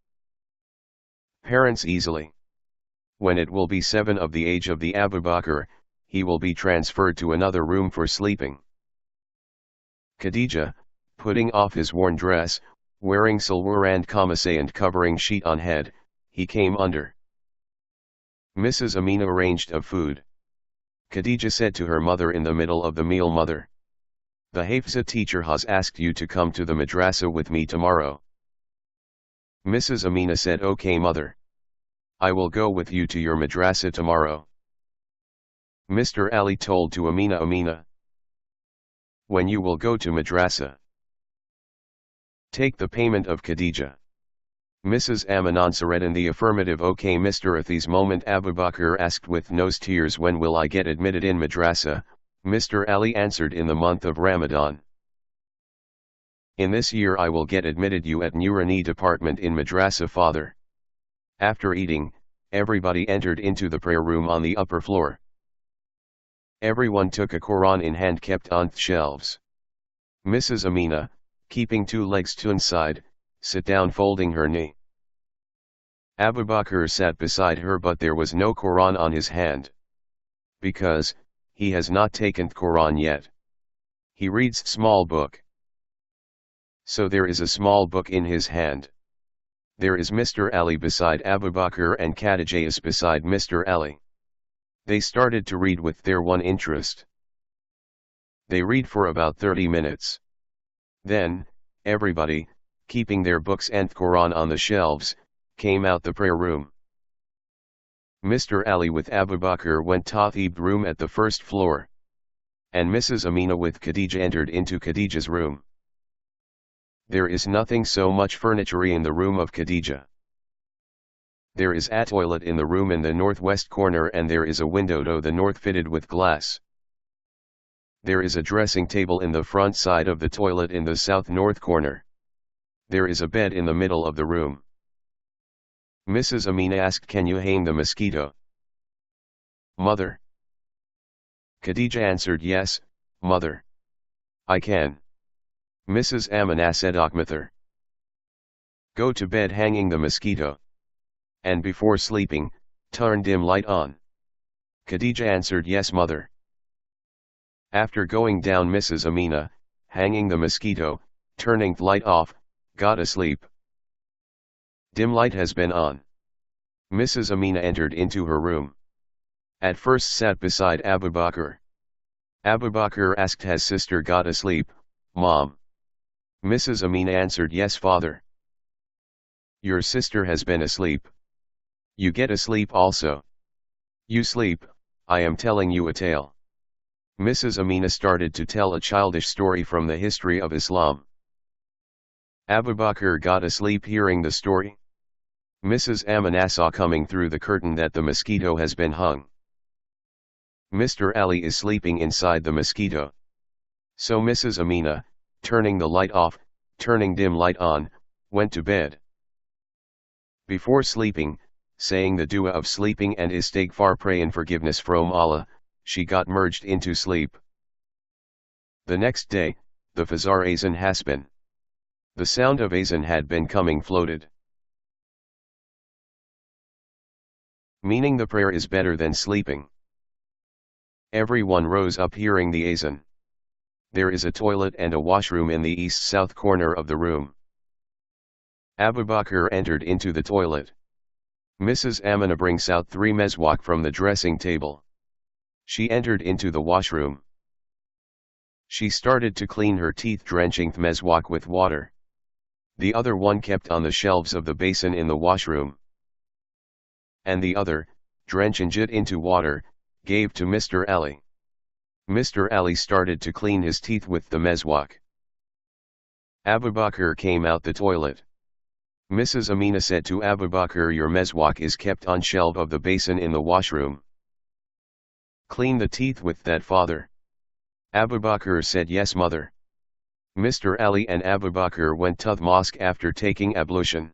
parents easily. When it will be 7 of the age of the Abu Bakr, he will be transferred to another room for sleeping. Khadija, putting off his worn dress, wearing salwar and kamasay and covering sheet on head, he came under. Mrs. Amina arranged of food. Khadija said to her mother in the middle of the meal, "Mother, the Hafsa teacher has asked you to come to the madrasa with me tomorrow." Mrs. Amina said, "Okay mother. I will go with you to your madrasa tomorrow." Mr. Ali told to Amina, "Amina, when you will go to madrasa, take the payment of Khadija." Mrs. Amin answered in the affirmative. "Okay Mr. At this moment Abu Bakr asked with nose tears, "When will I get admitted in madrasa?" Mr. Ali answered, "In the month of Ramadan. In this year I will get admitted you at Nurani department in madrasa father." After eating, everybody entered into the prayer room on the upper floor. Everyone took a Quran in hand kept on shelves. Mrs. Amina, keeping 2 legs to one side, sat down folding her knee. Abu Bakr sat beside her, but there was no Quran on his hand. Because, he has not taken Quran yet. He reads small book. So there is a small book in his hand. There is Mr. Ali beside Abu Bakr and Khadija is beside Mr. Ali. They started to read with their one interest. They read for about 30 minutes. Then, everybody, keeping their books and Quran on the shelves, came out the prayer room. Mr. Ali with Abu Bakr went to the room at the first floor. And Mrs. Amina with Khadija entered into Khadija's room. There is nothing so much furniture in the room of Khadija. There is a toilet in the room in the northwest corner, and there is a window to the north fitted with glass. There is a dressing table in the front side of the toilet in the south-north corner. There is a bed in the middle of the room. Mrs. Amina asked, "Can you hang the mosquito, mother?" Khadija answered, "Yes, mother. I can." Mrs. Amina said, "Akhmather, go to bed hanging the mosquito. And before sleeping, turn dim light on." Khadija answered, "Yes, mother." After going down, Mrs. Amina, hanging the mosquito, turning the light off, got asleep. Dim light has been on. Mrs. Amina entered into her room. At first sat beside Abu Bakr. Abu Bakr asked, "Has sister got asleep, mom?" Mrs. Amina answered, "Yes, father. Your sister has been asleep. You get asleep also. You sleep, I am telling you a tale." Mrs. Amina started to tell a childish story from the history of Islam. Abu Bakr got asleep hearing the story. Mrs. Amina saw coming through the curtain that the mosquito has been hung. Mr. Ali is sleeping inside the mosquito. So Mrs. Amina, turning the light off, turning dim light on, went to bed. Before sleeping, saying the dua of sleeping and istighfar, praying forgiveness from Allah, she got merged into sleep. The next day, the Fajr azan has been. The sound of azan had been coming floated. Meaning the prayer is better than sleeping. Everyone rose up hearing the azan. There is a toilet and a washroom in the east-south corner of the room. Abu Bakr entered into the toilet. Mrs. Amina brings out 3 meswak from the dressing table. She entered into the washroom. She started to clean her teeth, drenching the meswak with water. The other one kept on the shelves of the basin in the washroom. And the other, drenching it into water, gave to Mr. Ali. Mr. Ali started to clean his teeth with the meswak. Abu Bakr came out the toilet. Mrs. Amina said to Abu Bakr, "Your meswak is kept on shelf of the basin in the washroom. Clean the teeth with that, father." Abu Bakr said, "Yes, mother." Mr. Ali and Abu Bakr went to the mosque after taking ablution.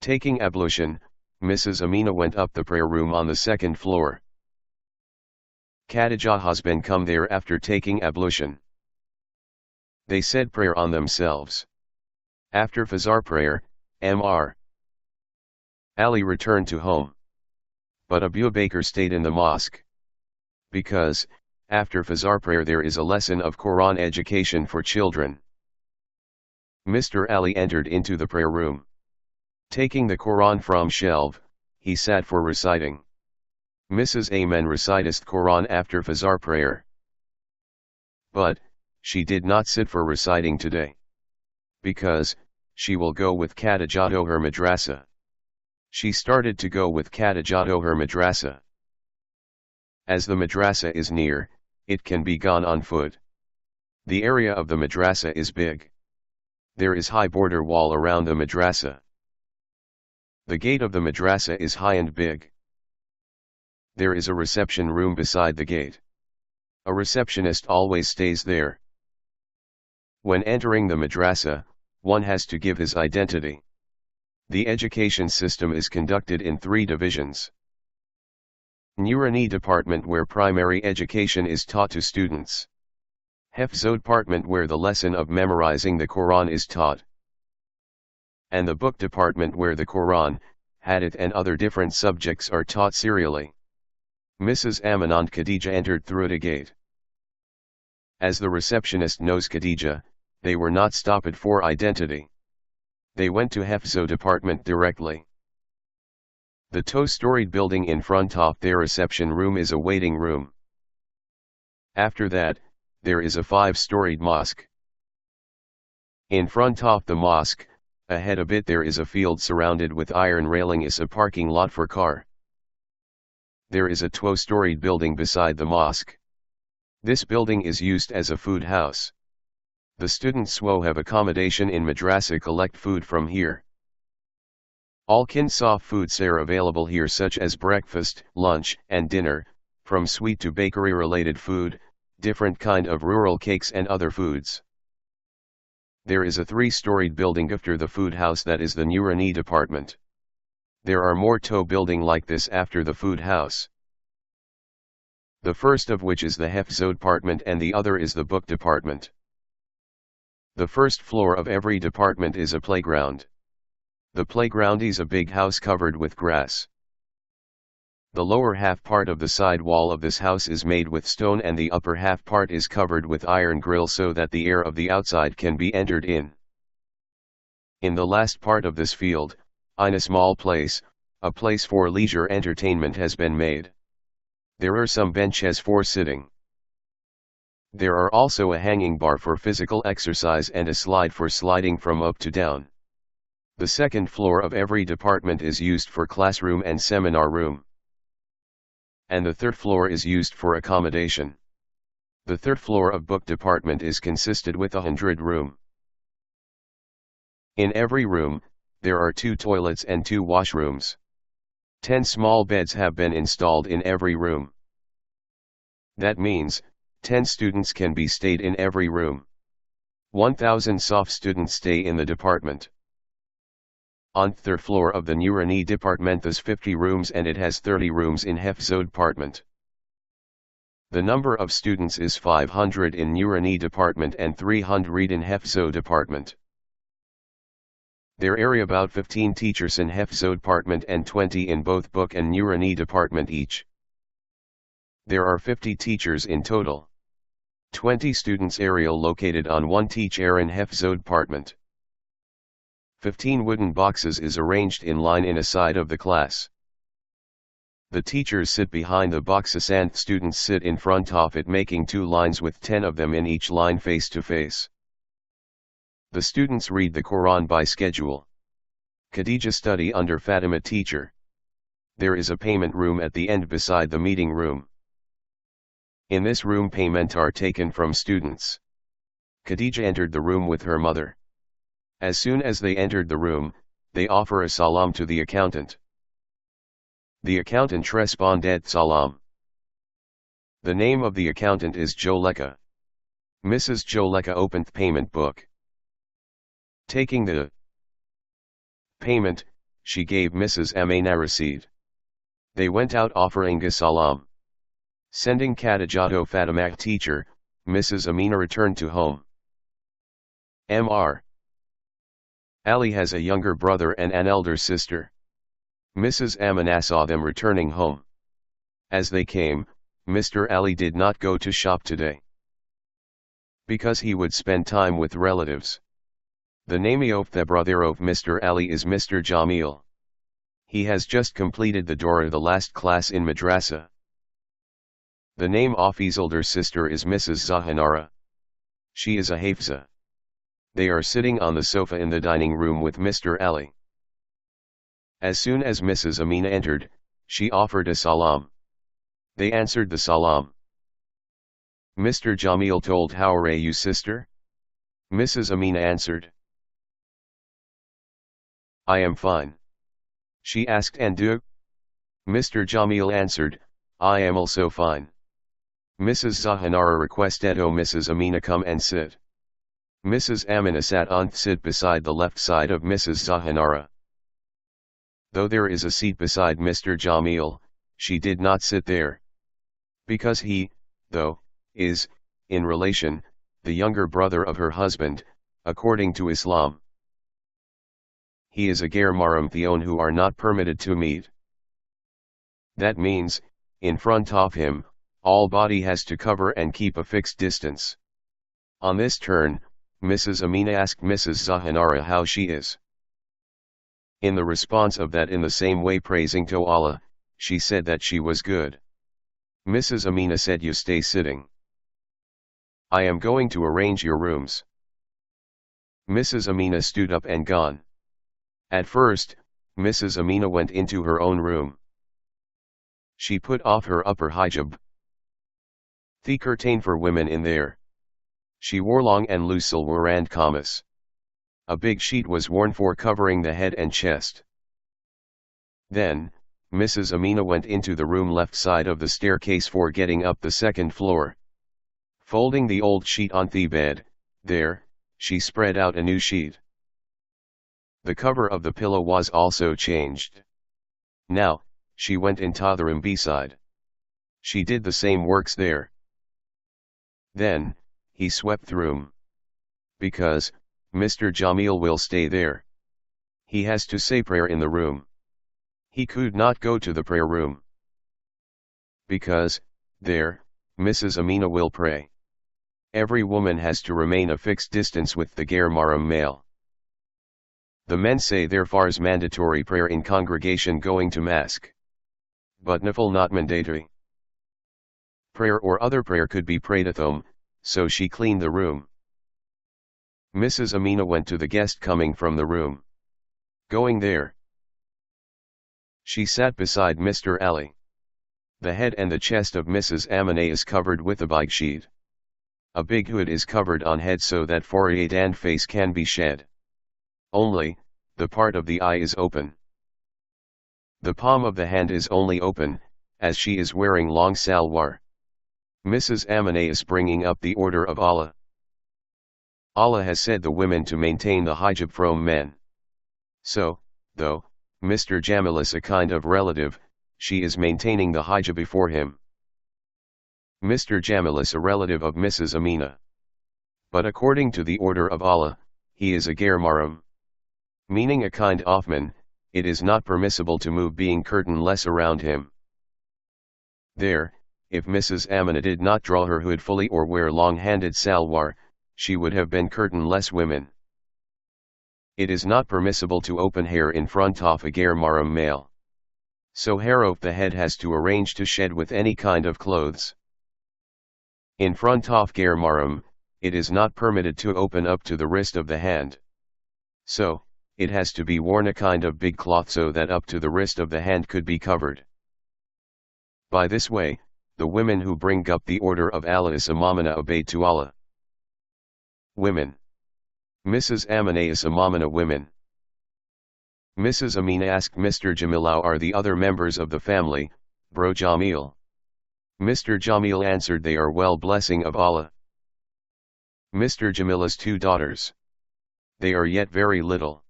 Taking ablution, Mrs. Amina went up the prayer room on the second floor. Khadija husband come there after taking ablution. They said prayer on themselves. After Fajr prayer, Mr. Ali returned to home. But Abu Bakr stayed in the mosque. Because, after Fajr prayer there is a lesson of Quran education for children. Mr. Ali entered into the prayer room. Taking the Quran from shelf, he sat for reciting. Mrs. Amen recitest Quran after Fajr prayer. But, she did not sit for reciting today. Because, she will go with Khadija to her madrasa. She started to go with Khadija to her madrasa. As the madrasa is near, it can be gone on foot. The area of the madrasa is big. There is high border wall around the madrasa. The gate of the madrasa is high and big. There is a reception room beside the gate. A receptionist always stays there. When entering the madrasa, one has to give his identity. The education system is conducted in 3 divisions. Nurani department where primary education is taught to students. Hifz department where the lesson of memorizing the Quran is taught. And the book department where the Quran, Hadith and other different subjects are taught serially. Mrs. Amin and Khadija entered through the gate. As the receptionist knows Khadija, they were not stopped for identity. They went to Hifz department directly. The 2-storied building in front of their reception room is a waiting room. After that, there is a 5-storied mosque. In front of the mosque, ahead a bit there is a field surrounded with iron railing is a parking lot for car. There is a 2-storied building beside the mosque. This building is used as a food house. The students who have accommodation in madrasa collect food from here. All kinds of foods are available here such as breakfast, lunch, and dinner, from sweet to bakery related food, different kind of rural cakes and other foods. There is a 3-storied building after the food house that is the Nurani department. There are more building like this after the food house. The first of which is the Hifz department and the other is the book department. The first floor of every department is a playground. The playground is a big house covered with grass. The lower half part of the side wall of this house is made with stone and the upper half part is covered with iron grill so that the air of the outside can be entered in. In the last part of this field, in a small place, a place for leisure entertainment has been made. There are some benches for sitting. There are also a hanging bar for physical exercise and a slide for sliding from up to down. The second floor of every department is used for classroom and seminar room. And the third floor is used for accommodation. The third floor of book department is consisted with 100 room. In every room, there are 2 toilets and 2 washrooms. 10 small beds have been installed in every room. That means, 10 students can be stayed in every room. 1,000 soft students stay in the department. On the third floor of the Nurani department there's 50 rooms and it has 30 rooms in Hifz department. The number of students is 500 in Nurani department and 300 in Hifz department. There are about 15 teachers in Hifz department and 20 in both book and Nurani department each. There are 50 teachers in total. 20 students area located on one teacher in Hifz department. 15 wooden boxes is arranged in line in a side of the class. The teachers sit behind the boxes and students sit in front of it making 2 lines with 10 of them in each line face to face. The students read the Quran by schedule. Khadija study under Fatima teacher. There is a payment room at the end beside the meeting room. In this room payment are taken from students. Khadija entered the room with her mother. As soon as they entered the room, they offer a salam to the accountant. The accountant responded salam. The name of the accountant is Joleka. Mrs. Joleka opened the payment book. Taking the payment, she gave Mrs. Amina receipt. They went out offering a salam. Sending Khadijato Fatimak teacher, Mrs. Amina returned to home. Mr. Ali has a younger brother and an elder sister. Mrs. Amina saw them returning home. As they came, Mr. Ali did not go to shop today, because he would spend time with relatives. The name of the brother of Mr. Ali is Mr. Jamil. He has just completed the Dora, the last class in madrasa. The name of his older sister is Mrs. Zahanara. She is a Hafza. They are sitting on the sofa in the dining room with Mr. Ali. As soon as Mrs. Amina entered, she offered a salam. They answered the salam. Mr. Jamil told, "How are you, sister?" Mrs. Amina answered, "I am fine." She asked, "And you?" Mr. Jamil answered, "I am also fine." Mrs. Zahanara requested, "Oh Mrs. Amina, come and sit." Mrs. Amina sat on the seat beside the left side of Mrs. Zahanara. Though there is a seat beside Mr. Jamil, she did not sit there. Because he, though, is, in relation, the younger brother of her husband, according to Islam. He is a Gair Maram Theon who are not permitted to meet. That means, in front of him, all body has to cover and keep a fixed distance. On this turn, Mrs. Amina asked Mrs. Zahanara how she is. In the response of that, in the same way praising to Allah, she said that she was good. Mrs. Amina said, "You stay sitting. I am going to arrange your rooms." Mrs. Amina stood up and gone. At first, Mrs. Amina went into her own room. She put off her upper hijab, the curtain for women in there. She wore long and loose silver and kameez. A big sheet was worn for covering the head and chest. Then, Mrs. Amina went into the room left side of the staircase for getting up the second floor. Folding the old sheet on the bed, there, she spread out a new sheet. The cover of the pillow was also changed. Now, she went into the room beside. She did the same works there. Then, he swept the room. Because, Mr. Jamil will stay there. He has to say prayer in the room. He could not go to the prayer room. Because, there, Mrs. Amina will pray. Every woman has to remain a fixed distance with the Gair Maram male. The men say there is mandatory prayer in congregation going to mosque. But nafil not mandatory. Prayer or other prayer could be prayed at home, so she cleaned the room. Mrs. Amina went to the guest coming from the room. Going there, she sat beside Mr. Ali. The head and the chest of Mrs. Amina is covered with a big sheet. A big hood is covered on head so that forehead and face can be shed. Only, the part of the eye is open. The palm of the hand is only open, as she is wearing long salwar. Mrs. Amina is bringing up the order of Allah. Allah has said the women to maintain the hijab from men. So, though, Mr. Jamil is a kind of relative, she is maintaining the hijab before him. Mr. Jamil is a relative of Mrs. Amina. But according to the order of Allah, he is a Gair Maram. Meaning a kind of man, it is not permissible to move being curtain-less around him. There, if Mrs. Amina did not draw her hood fully or wear long-handed salwar, she would have been curtain-less women. It is not permissible to open hair in front of a Gair Maram male. So hair of the head has to arrange to shed with any kind of clothes. In front of Gair Maram, it is not permitted to open up to the wrist of the hand. So, it has to be worn a kind of big cloth so that up to the wrist of the hand could be covered. By this way, the women who bring up the order of Allah is Amamina obeyed to Allah. Women. Mrs. Amina is Amamina women. Mrs. Amina asked Mr. Jamil, how are the other members of the family, bro Jamil? Mr. Jamil answered, they are well, blessing of Allah. Mr. Jamila's 2 daughters. They are yet very little.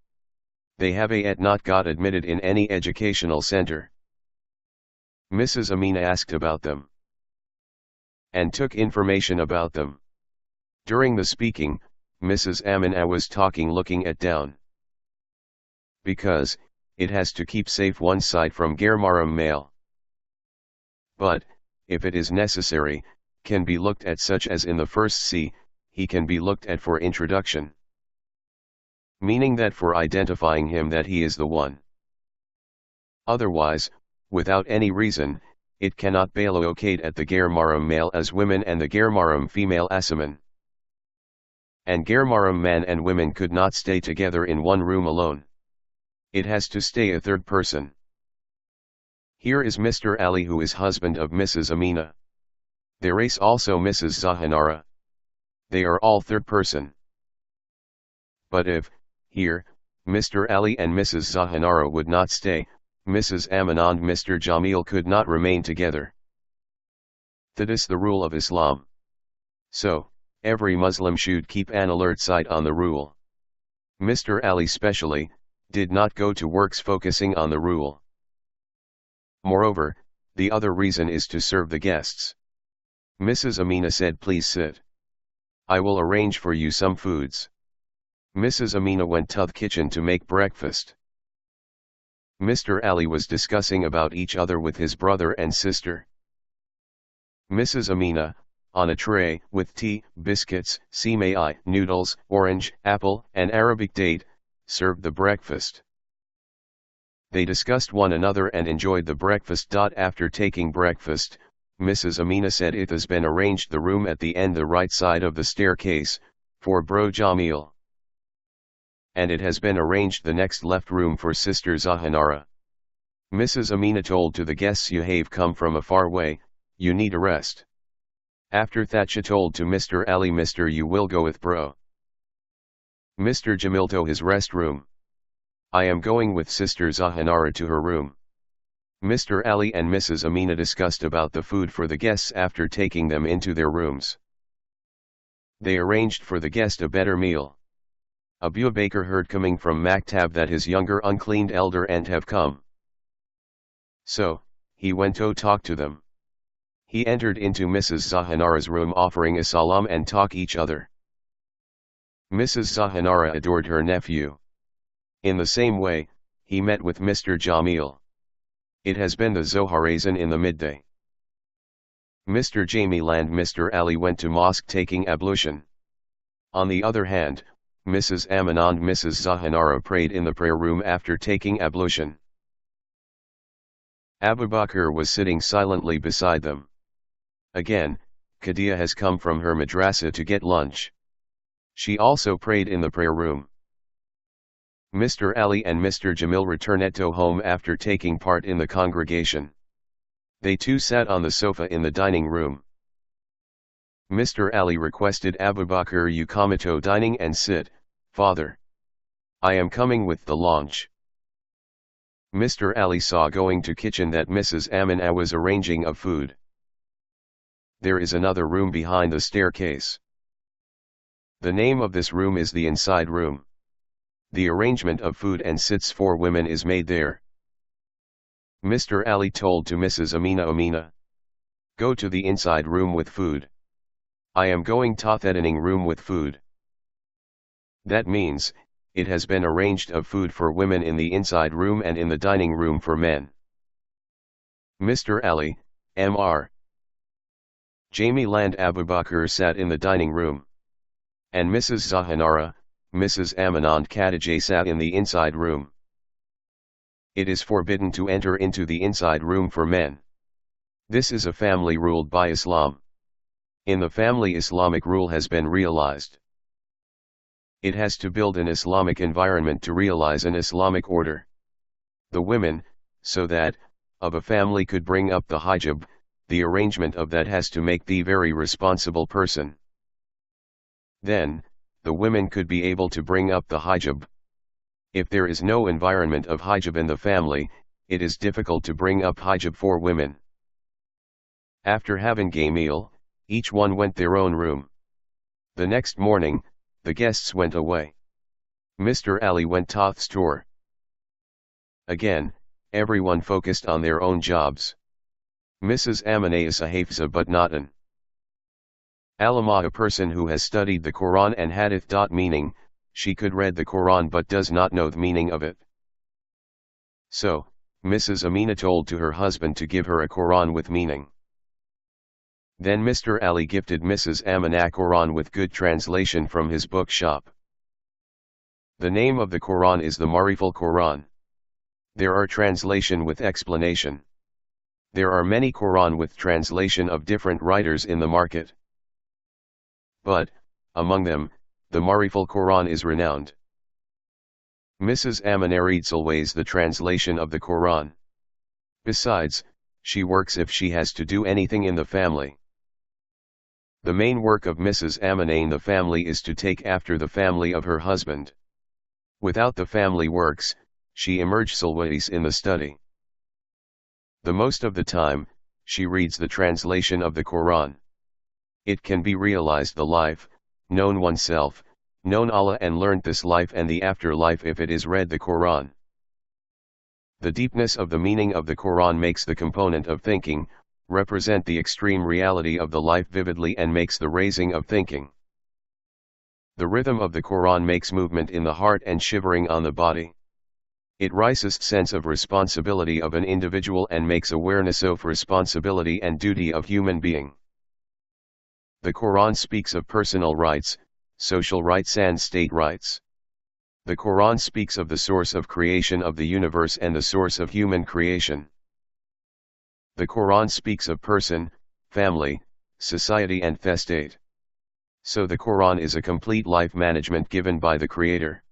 They have yet not got admitted in any educational center. Mrs. Amina asked about them and took information about them. During the speaking, Mrs. Amina was talking looking at down. Because, it has to keep safe one side from Gairmaram male. But, if it is necessary, can be looked at such as in the first C, he can be looked at for introduction. Meaning that for identifying him that he is the one. Otherwise, without any reason, it cannot be located at the Gairmaram male as women and the Gairmaram female as men. And Gairmaram man and women could not stay together in one room alone. It has to stay a third person. Here is Mr. Ali who is husband of Mrs. Amina. There is also Mrs. Zahanara. They are all third person. But if, here, Mr. Ali and Mrs. Zahanara would not stay, Mrs. Amina and Mr. Jamil could not remain together. That is the rule of Islam. So, every Muslim should keep an alert sight on the rule. Mr. Ali specially, did not go to works focusing on the rule. Moreover, the other reason is to serve the guests. Mrs. Amina said, "Please sit. I will arrange for you some foods." Mrs. Amina went to the kitchen to make breakfast. Mr. Ali was discussing about each other with his brother and sister. Mrs. Amina, on a tray, with tea, biscuits, simai, noodles, orange, apple, and Arabic date, served the breakfast. They discussed one another and enjoyed the breakfast. After taking breakfast, Mrs. Amina said it has been arranged the room at the end the right side of the staircase, for Bro Jamil. And it has been arranged the next left room for Sister Zahanara. Mrs. Amina told to the guests, "You have come from a far way, you need a rest." After that she told to Mr. Ali, "Mr. you will go with Bro Mr. Jamil to his rest room. I am going with Sister Zahanara to her room." Mr. Ali and Mrs. Amina discussed about the food for the guests after taking them into their rooms. They arranged for the guest a better meal. Abu Bakr heard coming from Maktab that his younger uncleaned elder aunt have come. So, he went to talk to them. He entered into Mrs. Zahanara's room offering a salam and talk each other. Mrs. Zahanara adored her nephew. In the same way, he met with Mr. Jamil. It has been the Zoharazan in the midday. Mr. Jamil and Mr. Ali went to mosque taking ablution. On the other hand, Mrs. Amina and Mrs. Zahanara prayed in the prayer room after taking ablution. Abu Bakr was sitting silently beside them. Again, Khadija has come from her madrasa to get lunch. She also prayed in the prayer room. Mr. Ali and Mr. Jamil returned to home after taking part in the congregation. They too sat on the sofa in the dining room. Mr. Ali requested Abu Bakr, "You come to dining and sit, father. I am coming with the lunch." Mr. Ali saw going to kitchen that Mrs. Amina was arranging of food. There is another room behind the staircase. The name of this room is the inside room. The arrangement of food and sits for women is made there. Mr. Ali told to Mrs. Amina, "Go to the inside room with food. I am going to the dining room with food." That means, it has been arranged of food for women in the inside room and in the dining room for men. Mr. Ali, Mr. Jamil and Abu Bakr sat in the dining room. And Mrs. Zahanara, Mrs. Amina and Khadija sat in the inside room. It is forbidden to enter into the inside room for men. This is a family ruled by Islam. In the family, Islamic rule has been realized. It has to build an Islamic environment to realize an Islamic order. The women, so that, of a family could bring up the hijab, the arrangement of that has to make the very responsible person. Then, the women could be able to bring up the hijab. If there is no environment of hijab in the family, it is difficult to bring up hijab for women. After having a meal, each one went their own room. The next morning, the guests went away. Mr. Ali went to the store. Again, everyone focused on their own jobs. Mrs. Amineh is a hafza but not an alama, a person who has studied the Quran and hadith. Meaning, she could read the Quran but does not know the meaning of it. So, Mrs. Amina told to her husband to give her a Quran with meaning. Then Mr. Ali gifted Mrs. Amineh a Quran with good translation from his bookshop. The name of the Quran is the Mariful Quran. There are translation with explanation. There are many Quran with translation of different writers in the market. But, among them, the Mariful Quran is renowned. Mrs. Amineh reads always the translation of the Quran. Besides, she works if she has to do anything in the family. The main work of Mrs. Amineh in the family is to take after the family of her husband. Without the family works, she emerges always in the study. The most of the time, she reads the translation of the Quran. It can be realized the life, known oneself, known Allah and learnt this life and the afterlife if it is read the Quran. The deepness of the meaning of the Quran makes the component of thinking, represent the extreme reality of the life vividly and makes the raising of thinking. The rhythm of the Quran makes movement in the heart and shivering on the body. It raises sense of responsibility of an individual and makes awareness of responsibility and duty of human being. The Quran speaks of personal rights, social rights and state rights. The Quran speaks of the source of creation of the universe and the source of human creation. The Quran speaks of person, family, society and state. So the Quran is a complete life management given by the Creator.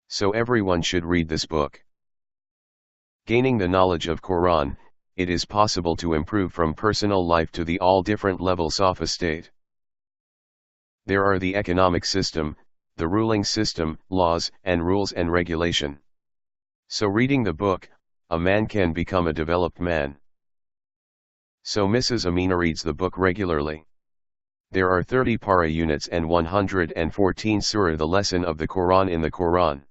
So everyone should read this book. Gaining the knowledge of Quran, it is possible to improve from personal life to the all different levels of a state. There are the economic system, the ruling system, laws and rules and regulation. So reading the book, a man can become a developed man. So Mrs. Amina reads the book regularly. There are 30 para units and 114 surah, the lesson of the Quran in the Quran.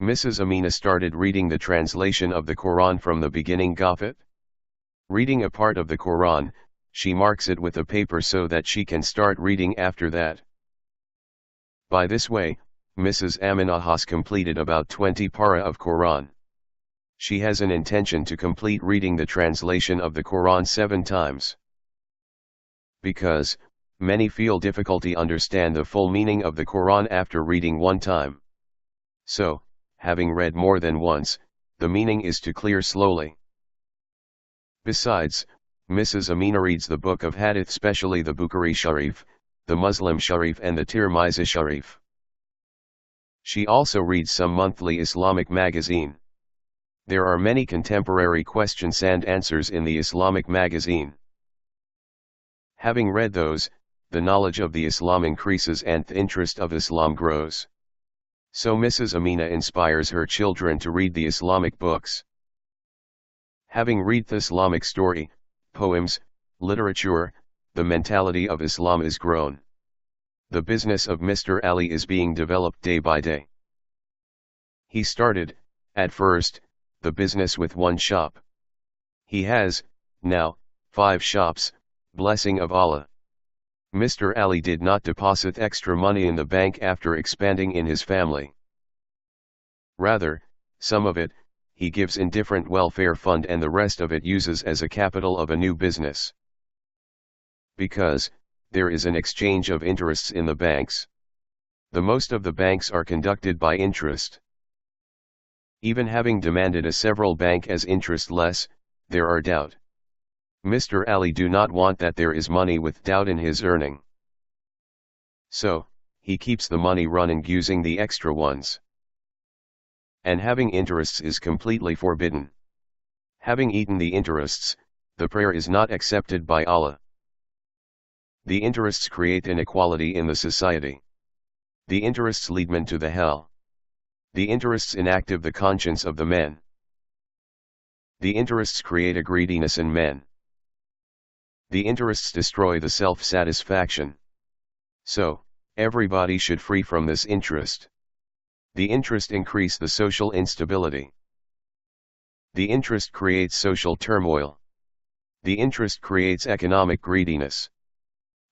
Mrs. Amina started reading the translation of the Quran from the beginning Gafat. Reading a part of the Quran, she marks it with a paper so that she can start reading after that. By this way, Mrs. Amina has completed about 20 para of Quran. She has an intention to complete reading the translation of the Quran 7 times. Because, many feel difficulty understand the full meaning of the Quran after reading one time. So, having read more than once, the meaning is to clear slowly. Besides, Mrs. Amina reads the book of Hadith, especially the Bukhari Sharif, the Muslim Sharif and the Tirmizi Sharif. She also reads some monthly Islamic magazine. There are many contemporary questions and answers in the Islamic magazine. Having read those, the knowledge of the Islam increases and the interest of Islam grows. So Mrs. Amina inspires her children to read the Islamic books. Having read the Islamic story, poems, literature, the mentality of Islam is grown. The business of Mr. Ali is being developed day by day. He started, at first, the business with one shop. He has, now, 5 shops, blessing of Allah. Mr. Ali did not deposit extra money in the bank after expanding in his family. Rather, some of it, he gives in different welfare fund and the rest of it uses as a capital of a new business. Because, there is an exchange of interests in the banks. The most of the banks are conducted by interest. Even having demanded a several bank as interest less, there are doubt. Mr. Ali do not want that there is money with doubt in his earning. So, he keeps the money running using the extra ones. And having interests is completely forbidden. Having eaten the interests, the prayer is not accepted by Allah. The interests create inequality in the society. The interests lead men to the hell. The interests inactive the conscience of the men. The interests create a greediness in men. The interests destroy the self-satisfaction. So, everybody should free from this interest. The interest increase the social instability. The interest creates social turmoil. The interest creates economic greediness.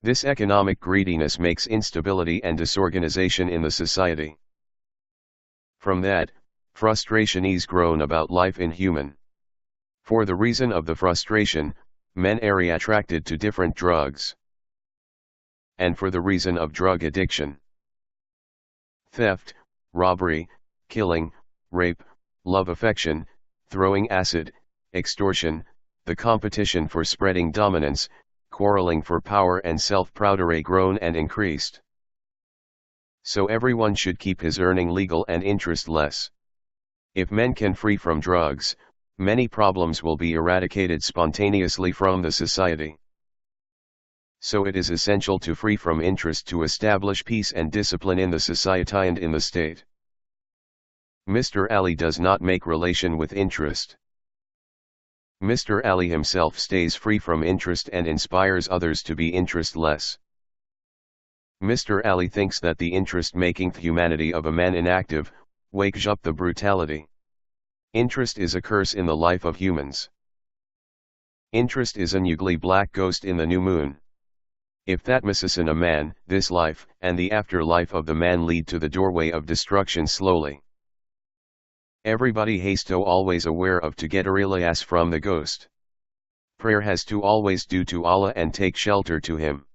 This economic greediness makes instability and disorganization in the society. From that, frustration is grown about life in human. For the reason of the frustration, men are attracted to different drugs. And for the reason of drug addiction, theft, robbery, killing, rape, love affection, throwing acid, extortion, the competition for spreading dominance, quarreling for power and self-pride are grown and increased. So everyone should keep his earning legal and interest less. If men can free from drugs, many problems will be eradicated spontaneously from the society. So it is essential to free from interest to establish peace and discipline in the society and in the state. Mr. Ali does not make relation with interest. Mr. Ali himself stays free from interest and inspires others to be interestless. Mr. Ali thinks that the interest making the humanity of a man inactive, wakes up the brutality. Interest is a curse in the life of humans. Interest is an ugly black ghost in the new moon. If that misses in a man, this life, and the afterlife of the man lead to the doorway of destruction slowly. Everybody has to always aware of to get a relias from the ghost. Prayer has to always do to Allah and take shelter to Him.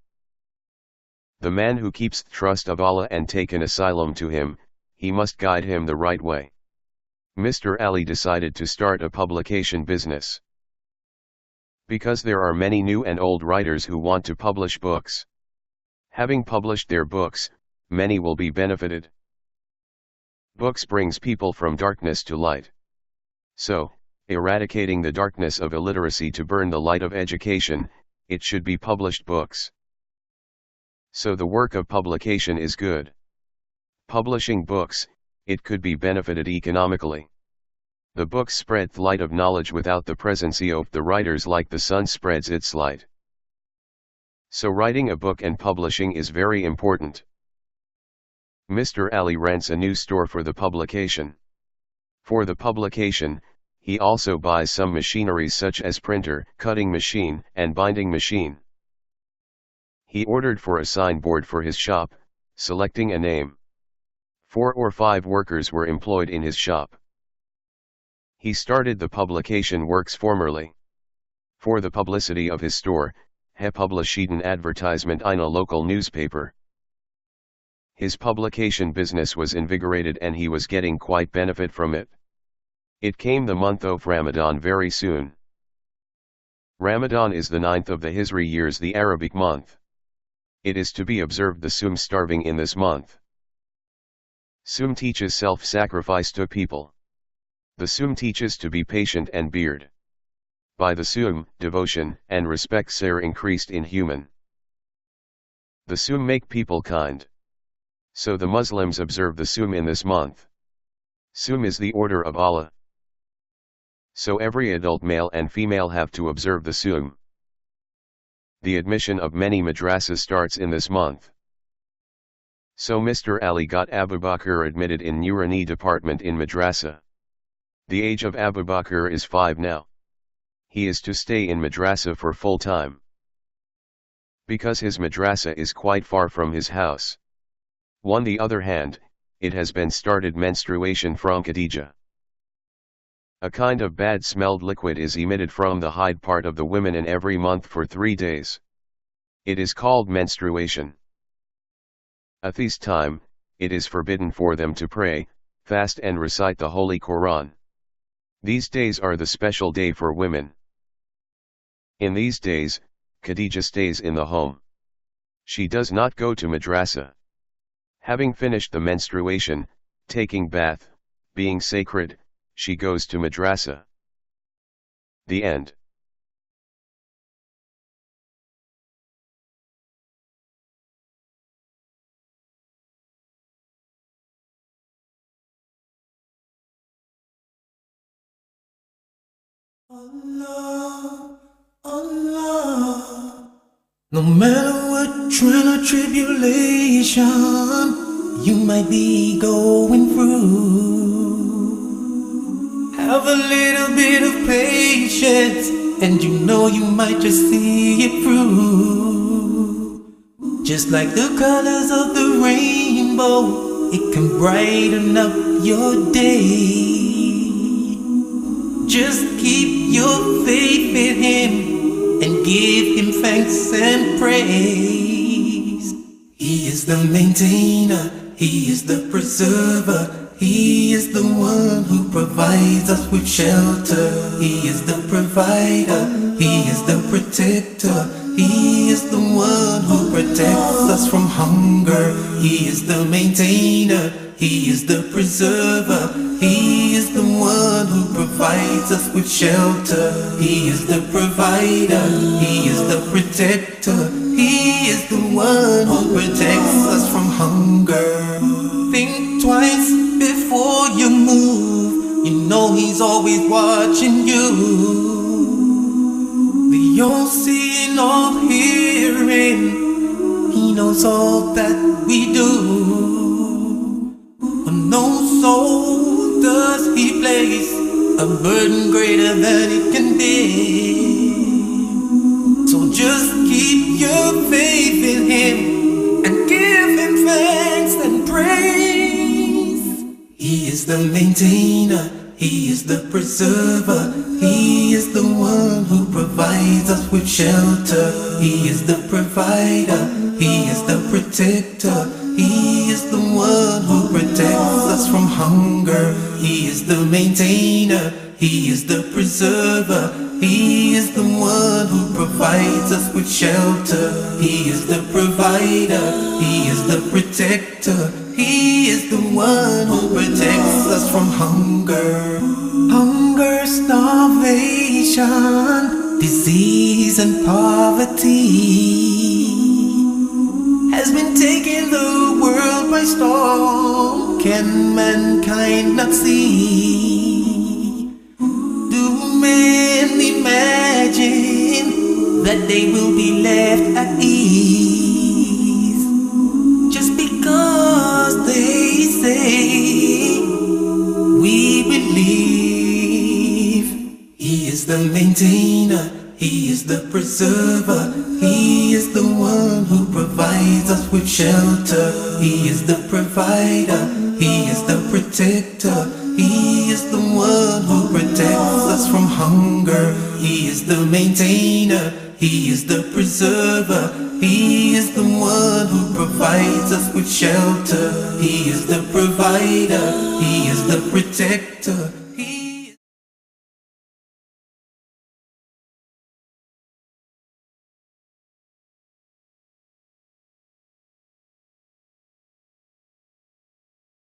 The man who keeps the trust of Allah and take an asylum to Him, He must guide him the right way. Mr. Ali decided to start a publication business. Because there are many new and old writers who want to publish books. Having published their books, many will be benefited. Books brings people from darkness to light. So, eradicating the darkness of illiteracy to burn the light of education, it should be published books. So the work of publication is good. Publishing books, it could be benefited economically. The books spread the light of knowledge without the presence of the writers like the sun spreads its light. So writing a book and publishing is very important. Mr. Ali rents a new store for the publication. For the publication, he also buys some machineries such as printer, cutting machine, and binding machine. He ordered for a signboard for his shop, selecting a name. 4 or 5 workers were employed in his shop. He started the publication works formerly. For the publicity of his store, he published an advertisement in a local newspaper. His publication business was invigorated and he was getting quite benefit from it. It came the month of Ramadan very soon. Ramadan is the 9th of the Hijri years, the Arabic month. It is to be observed the Sum starving in this month. Sum teaches self-sacrifice to people. The Sum teaches to be patient and beard. By the Sum, devotion and respect are increased in human. The Sum make people kind. So the Muslims observe the Sum in this month. Sum is the order of Allah. So every adult male and female have to observe the Sum. The admission of many madrasas starts in this month. So Mr. Ali got Abu Bakr admitted in Nurani department in madrasa. The age of Abu Bakr is 5 now. He is to stay in madrasa for full time. Because his madrasa is quite far from his house. On the other hand, it has been started menstruation from Khadija. A kind of bad-smelled liquid is emitted from the hide part of the women in every month for 3 days. It is called menstruation. At this time, it is forbidden for them to pray, fast and recite the Holy Quran. These days are the special day for women. In these days, Khadija stays in the home. She does not go to madrasa. Having finished the menstruation, taking bath, being sacred, she goes to madrasa. The end. Allah, Allah. No matter what trial or tribulation you might be going through. Have a little bit of patience, and you know you might just see it through. Just like the colors of the rainbow, it can brighten up your day. Just keep your faith in Him and give Him thanks and praise. He is the maintainer, He is the preserver, He is the one who provides us with shelter. He is the provider, He is the protector, He is the one who protects us from hunger. He is the maintainer, He is the preserver, He is the one who provides us with shelter. He is the provider, He is the protector, He is the one who protects us from hunger. Think twice before you move, you know He's always watching you. The all-seeing, all-hearing, He knows all that we do. On no soul does He place a burden greater than it can be. So just keep your faith in Him and give Him thanks and praise. He is the maintainer, He is the preserver, He is the one who provides us with shelter. He is the provider, He is the protector, He is the one who protects us from hunger. He is the maintainer, He is the preserver, He is the one who provides us with shelter. He is the provider, He is the protector, He is the one who protects us from hunger. Hunger, starvation, disease and poverty has been taking the world by storm. Can mankind not see? Do men imagine that they will be left at ease just because they say we believe? He is the maintainer, He is the preserver, He is the one who provides us with shelter. He is the provider, He is the protector, He is the one who protects us from hunger. He is the maintainer, He is the preserver, He is the one who provides us with shelter. He is the provider, He is the protector,